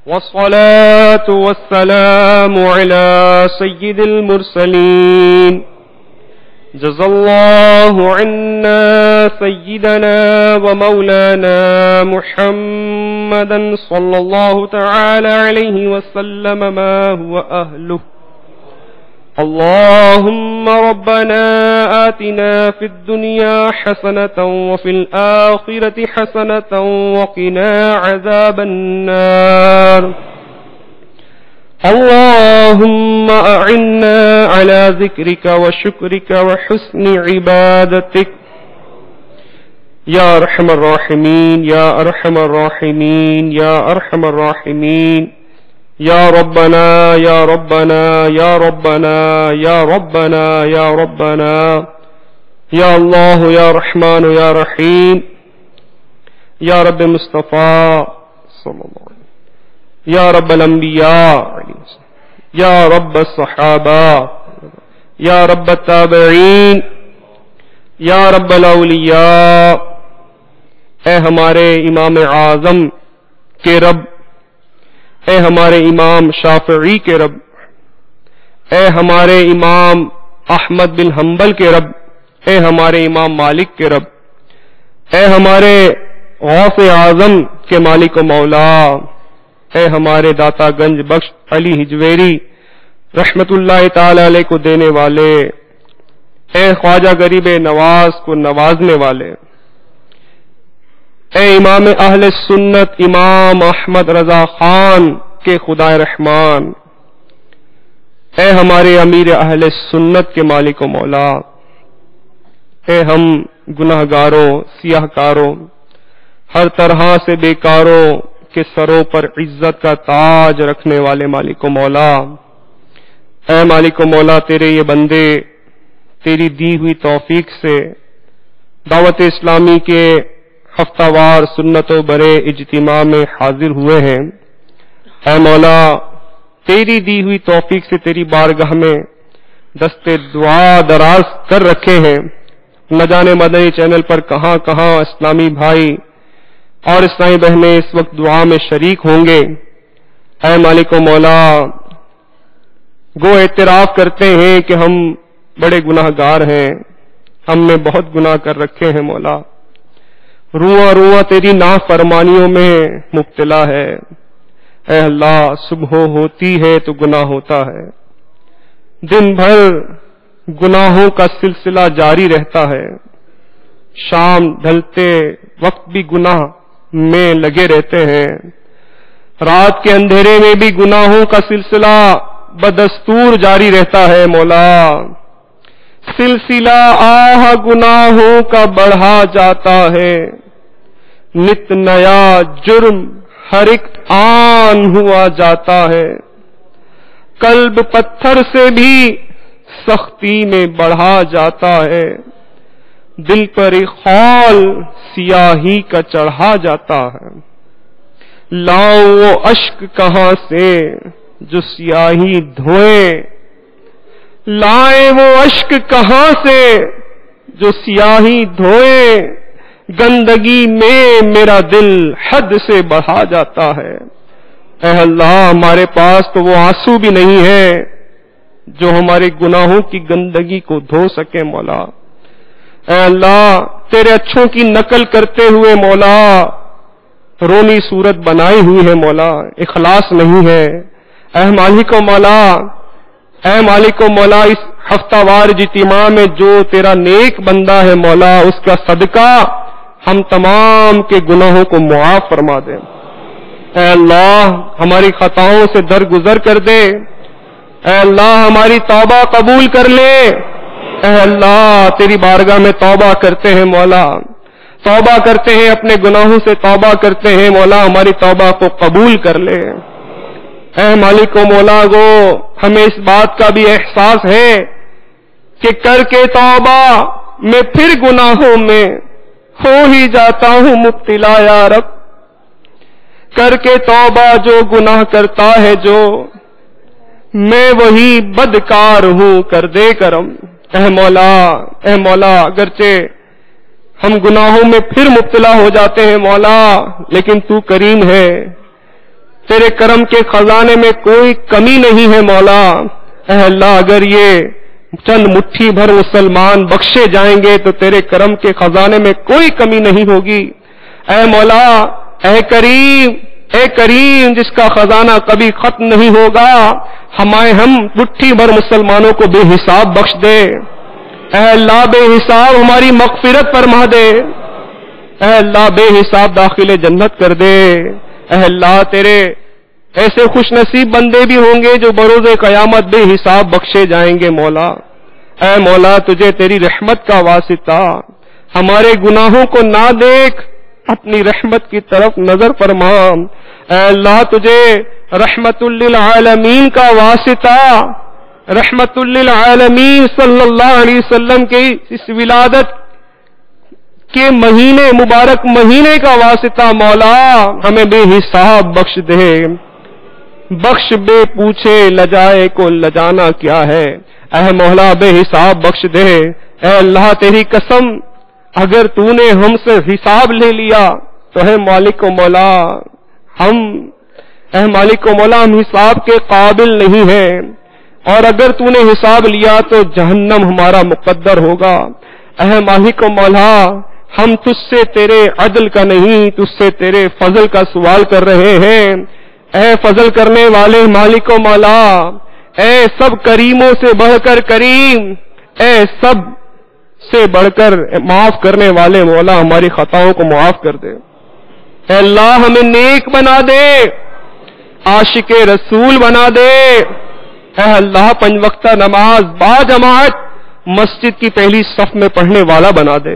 والصلاة والسلام على سيد المرسلين جزا الله عنا سيدنا ومولانا محمدا صلى الله تعالى عليه وسلم ما هو أهله. اللهم ربنا آتنا في الدنيا حسنة وفي الآخرة حسنة وقنا عذاب النار. اللهم أعنا على ذكرك وشكرك وحسن عبادتك يا أرحم الراحمين يا أرحم الراحمين يا أرحم الراحمين يا ربنا يا ربنا يا ربنا يا ربنا يا ربنا يا الله يا رحمن يا رحيم يا رب مصطفى صلى الله عليه وسلم يا رب الأنبياء يا رب الصحابة يا رب التابعين یا رب الاولیاء، اے ہمارے امام اعظم کے رب، اے ہمارے امام شافعی کے رب، اے ہمارے امام احمد بن حنبل کے رب، اے ہمارے امام مالک کے رب، اے ہمارے غوث اعظم کے مالک و مولا، اے ہمارے داتا گنج بخش علی ہجویری رحمت اللہ تعالی علیہ کو دینے والے، اے خواجہ غریب نواز کو نوازنے والے، اے امام اہل سنت امام احمد رضا خان کے خدا رحمان، اے ہمارے امیر اہل سنت کے مالک و مولا، اے ہم گناہ گاروں سیاہ کاروں ہر طرح سے بیکاروں کے سروں پر عزت کا تاج رکھنے والے مالک و مولا، اے مالک و مولا تیرے یہ بندے تیری دی ہوئی توفیق سے دعوت اسلامی کے ہفتہ وار سنت و برے اجتماع میں حاضر ہوئے ہیں۔ اے مولا تیری دی ہوئی توفیق سے تیری بارگاہ میں دستے دعا دراز کر رکھے ہیں، نہ جانے مدنی چینل پر کہاں کہاں اسلامی بھائی اور اسلامی بہنیں اس وقت دعا میں شریک ہوں گے۔ اے مالک و مولا گو اعتراف کرتے ہیں کہ ہم بڑے گناہ گار ہیں، ہم نے بہت گناہ کر رکھے ہیں مولا، رواں رواں تیری نافرمانیوں میں مبتلا ہے۔ اے اللہ صبح ہوتی ہے تو گناہ ہوتا ہے، دن بھر گناہوں کا سلسلہ جاری رہتا ہے، شام ڈھلتے وقت بھی گناہ میں لگے رہتے ہیں، رات کے اندھیرے میں بھی گناہوں کا سلسلہ بدستور جاری رہتا ہے مولا، سلسلہ آہ گناہوں کا بڑھا جاتا ہے، نت نیا جرم ہر ایک آن ہوا جاتا ہے، قلب پتھر سے بھی سختی میں بڑھا جاتا ہے، دل پر ایک خال سیاہی کا چڑھا جاتا ہے، لاؤ وہ اشک کہاں سے جو سیاہی دھوئے، لائے وہ اشک کہاں سے جو سیاہی دھوئے، گندگی میں میرا دل حد سے بڑھا جاتا ہے۔ اے اللہ ہمارے پاس تو وہ آنسو بھی نہیں ہے جو ہمارے گناہوں کی گندگی کو دھو سکے مولا۔ اے اللہ تیرے اچھوں کی نقل کرتے ہوئے مولا رونی صورت بنائی ہوئی ہے مولا، اخلاص نہیں ہے۔ اے مالک و مولا، اے مالک و مولا اس ہفتہ وار اجتماع میں جو تیرا نیک بندہ ہے مولا اس کا صدقہ ہم تمام کے گناہوں کو معاف فرما دے۔ اے اللہ ہماری خطاؤں سے درگزر کر دے، اے اللہ ہماری توبہ قبول کر لے۔ اے اللہ تیری بارگاہ میں توبہ کرتے ہیں مولا، توبہ کرتے ہیں، اپنے گناہوں سے توبہ کرتے ہیں مولا، ہماری توبہ کو قبول کر لے۔ اے مالک و مولا گو ہمیں اس بات کا بھی احساس ہے کہ کر کے توبہ میں پھر گناہوں میں ہو ہی جاتا ہوں مبتلا یا رب، کر کے توبہ جو گناہ کرتا ہے جو میں وہی بدکار ہوں، کر دے کرم۔ اے مولا اگرچہ ہم گناہوں میں پھر مبتلا ہو جاتے ہیں مولا لیکن تو کریم ہے، تیرے کرم کے خزانے میں کوئی کمی نہیں ہے مولا۔ اے اللہ اگر یہ چند مٹھی بھر مسلمان بخشے جائیں گے تو تیرے کرم کے خزانے میں کوئی کمی نہیں ہوگی۔ اے مولا اے کریم جس کا خزانہ کبھی ختم نہیں ہوگا، ہم مٹھی بھر مسلمانوں کو بے حساب بخش دے۔ اے اللہ بے حساب ہماری مغفرت فرما دے، اے اللہ بے حساب داخل جنت کر دے۔ اے اللہ تیرے ایسے خوش نصیب بندے بھی ہوں گے جو بروز قیامت بے حساب بخشے جائیں گے مولا۔ اے مولا تجھے تیری رحمت کا واسطہ، ہمارے گناہوں کو نہ دیکھ، اپنی رحمت کی طرف نظر فرما۔ اے اللہ تجھے رحمت للعالمین کا واسطہ، رحمت للعالمین صلی اللہ علیہ وسلم کی اس ولادت کے مہینے مبارک مہینے کا واسطہ مولا ہمیں بے حساب بخش دے، بخش بے پوچھے لجائے کو لجانا کیا ہے۔ اے مولا بے حساب بخش دے۔ اے اللہ تیری قسم اگر تو نے ہم سے حساب لے لیا تو ہے مالک و مولا ہم حساب کے قابل نہیں ہیں، اور اگر تو نے حساب لیا تو جہنم ہمارا مقدر ہوگا۔ اے مالک و مولا ہم تجھ سے تیرے عدل کا نہیں تجھ سے تیرے فضل کا سوال کر رہے ہیں۔ اے فضل کرنے والے مالک و مولا، اے سب کریموں سے بڑھ کر کریم، اے سب سے بڑھ کر معاف کرنے والے مولا ہماری خطاؤں کو معاف کر دے۔ اے اللہ ہمیں نیک بنا دے، عاشق رسول بنا دے۔ اے اللہ 5 وقتہ نماز با جماعت مسجد کی پہلی صف میں پڑھنے والا بنا دے۔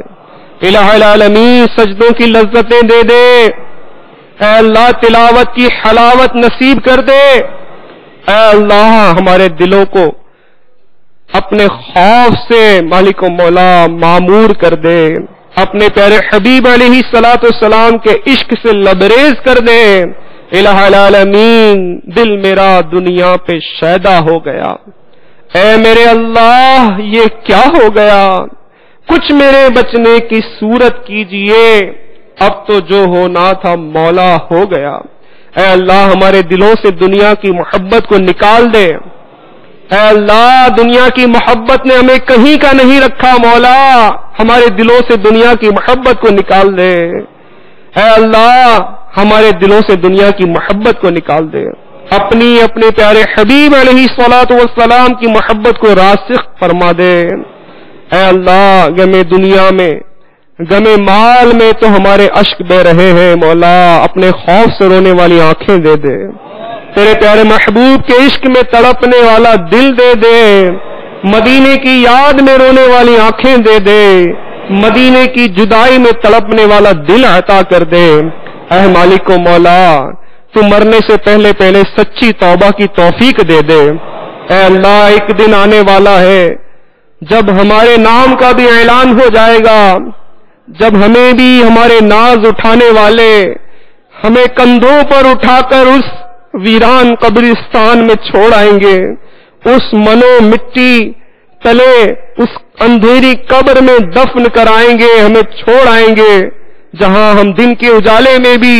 الہ العالمین سجدوں کی لذتیں دے دے۔ اے اللہ تلاوت کی حلاوت نصیب کر دے۔ اے اللہ ہمارے دلوں کو اپنے خوف سے مالک و مولا معمور کر دے، اپنے پیارے حبیب علیہ الصلوۃ والسلام کے عشق سے لبریز کر دے۔ الہ العالمین دل میرا دنیا پہ شیدا ہو گیا، اے میرے اللہ یہ کیا ہو گیا، کچھ میرے بچنے کی صورت کیجئے، اب تو جو ہونا تھا مولا ہو گیا۔ اے اللہ ہمارے دلوں سے دنیا کی محبت کو نکال دے۔ اے اللہ دنیا کی محبت نے ہمیں کہیں کا نہیں رکھا، مولا ہمارے دلوں سے دنیا کی محبت کو نکال دے۔ اے اللہ ہمارے دلوں سے دنیا کی محبت کو نکال دے، اپنے پیارے حبیب علیہ الصلوۃ والسلام کی محبت کو راسخ فرما دے۔ اے اللہ غم دنیا میں، غم مال میں تو ہمارے اشک بہ رہے ہیں، مولا اپنے خوف سے رونے والی آنکھیں دے دے، تیرے پیارے محبوب کے عشق میں تڑپنے والا دل دے دے، مدینے کی یاد میں رونے والی آنکھیں دے دے، مدینے کی جدائی میں تڑپنے والا دل عطا کر دے۔ اے مالک و مولا تو مرنے سے پہلے سچی توبہ کی توفیق دے دے۔ اے اللہ ایک دن آنے والا ہے جب ہمارے نام کا بھی اعلان ہو جائے گا، جب ہمیں بھی ہمارے ناز اٹھانے والے ہمیں کندھوں پر اٹھا کر اس ویران قبرستان میں چھوڑ آئیں گے، اس منو مٹی تلے اس اندھیری قبر میں دفن کرائیں گے، ہمیں چھوڑ آئیں گے جہاں ہم دن کے اجالے میں بھی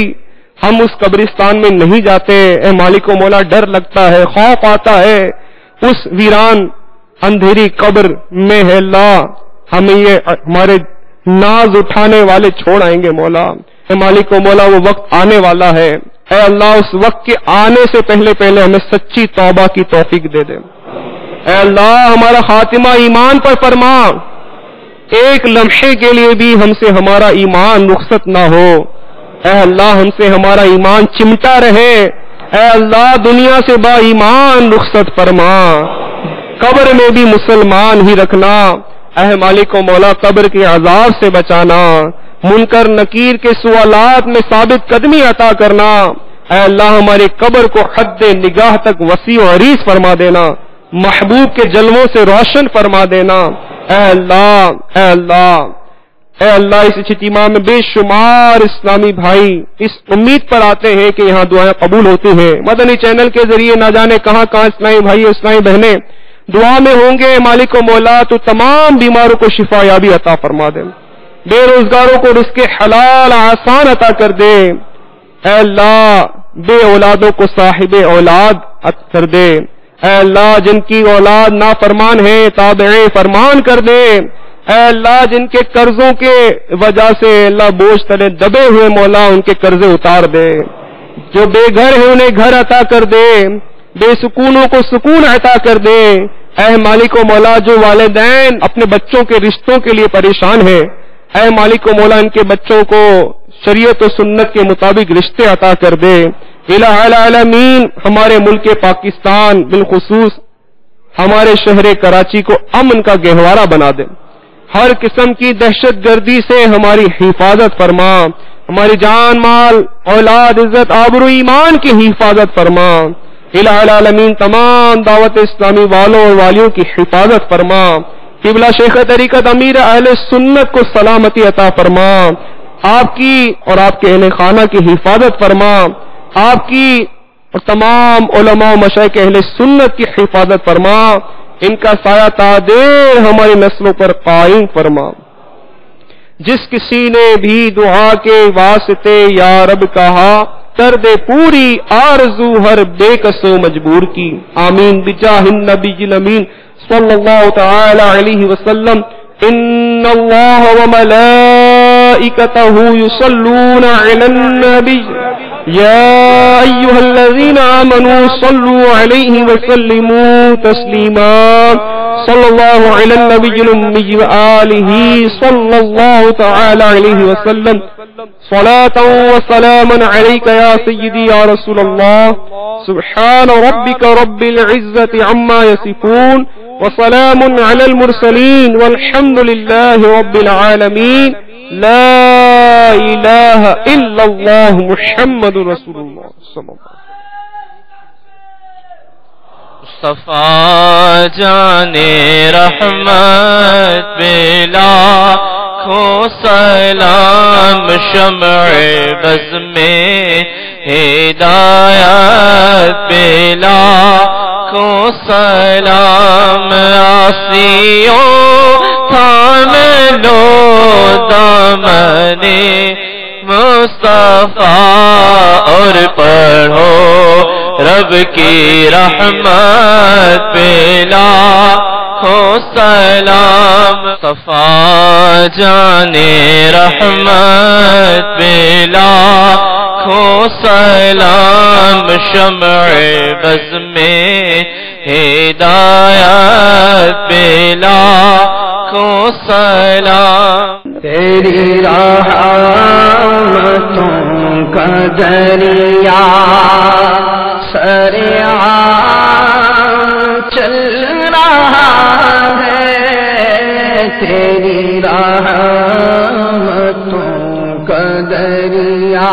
ہم اس قبرستان میں نہیں جاتے۔ اے مالک و مولا ڈر لگتا ہے، خوف آتا ہے اس ویران اندھیری قبر میں ہے اللہ ہمیں یہ ہمارے ناز اٹھانے والے چھوڑ آئیں گے مولا۔ اے مالک و مولا وہ وقت آنے والا ہے، اے اللہ اس وقت کے آنے سے پہلے ہمیں سچی توبہ کی توفیق دے دے۔ اے اللہ ہمارا خاتمہ ایمان پر فرما، ایک لمحے کے لیے بھی ہم سے ہمارا ایمان رخصت نہ ہو۔ اے اللہ ہم سے ہمارا ایمان چمٹا رہے، اے اللہ دنیا سے با ایمان رخصت فرما، قبر میں بھی مسلمان ہی رکھنا۔ اے مالک و مولا قبر کے عذاب سے بچانا، منکر نکیر کے سوالات میں ثابت قدمی عطا کرنا۔ اے اللہ ہماری قبر کو حد نگاہ تک وسیع و عریض فرما دینا، محبوب کے جلووں سے روشن فرما دینا۔ اے اللہ اے اللہ اے اللہ اس اجتماع میں بے شمار اسلامی بھائی اس امید پر آتے ہیں کہ یہاں دعائیں قبول ہوتی ہیں، مدنی چینل کے ذریعے نہ جانے کہاں اسلامی بھائی اسلامی بہنیں دعا میں ہوں گے۔ مالک و مولا تو تمام بیماروں کو شفا یابی عطا فرما دے، بے روزگاروں کو رزق حلال آسان عطا کر دے۔ اے اللہ بے اولادوں کو صاحب اولاد عطا کر دے۔ اے اللہ جن کی اولاد نافرمان ہے تابع فرمان کر دے۔ اے اللہ جن کے قرضوں کے وجہ سے اللہ بوجھ تلے دبے ہوئے مولا ان کے قرضے اتار دے، جو بے گھر ہیں انہیں گھر عطا کر دے، بے سکونوں کو سکون عطا کر دے۔ اے مالک و مولا جو والدین اپنے بچوں کے رشتوں کے لیے پریشان ہیں، اے مالک و مولا ان کے بچوں کو شریعت و سنت کے مطابق رشتے عطا کر دے۔ الہ العالمین ہمارے ملک پاکستان بالخصوص ہمارے شہر کراچی کو امن کا گہوارہ بنا دے، ہر قسم کی دہشت گردی سے ہماری حفاظت فرما، ہماری جان مال اولاد عزت آبرو ایمان کی حفاظت فرما۔ الہ العالمین تمام دعوت اسلامی والوں اور والیوں کی حفاظت فرما، قبلہ شیخ طریقت امیر اہل سنت کو سلامتی عطا فرما، آپ کی اور آپ کے اہل خانہ کی حفاظت فرما، آپ کی اور تمام علماء و مشائخ اہل سنت کی حفاظت فرما، ان کا سایہ تا دیر ہماری نسلوں پر قائم فرما۔ جس کسی نے بھی دعا کے واسطے یا رب کہا، کر دے پوری آرزو ہر بے کس و مجبور کی، آمین بجاہ النبی الامین صلی اللہ تعالی علیہ وسلم۔ ان اللہ وملائکتہ یصلون علی النبی یا أيها الذين آمنوا صلوا عليه وسلموا تسليما صلى الله على النبي الأمي وآله صلى الله تعالى عليه وسلم صلاة وسلاما عليك يا سيدي يا رسول الله سبحان ربك رب العزة عما يصفون وسلام على المرسلين والحمد لله رب العالمين لا إله إلا الله محمد رسول الله صلى الله عليه وسلم مصطفیٰ جان رحمت بلا کو سلام شمع بز میں ہدایت بلا کو سلام آسیوں تھام لو دامن مصطفیٰ اور پڑھو رب کی رحمت پہ لاکھوں سلام مصطفیٰ جان رحمت پہ لاکھوں سلام شمع بز میں ہدایت پہ لاکھوں سلام تیری رحمتوں کا دریا سریعان چل رہا ہے تیری رحمتوں کا دریا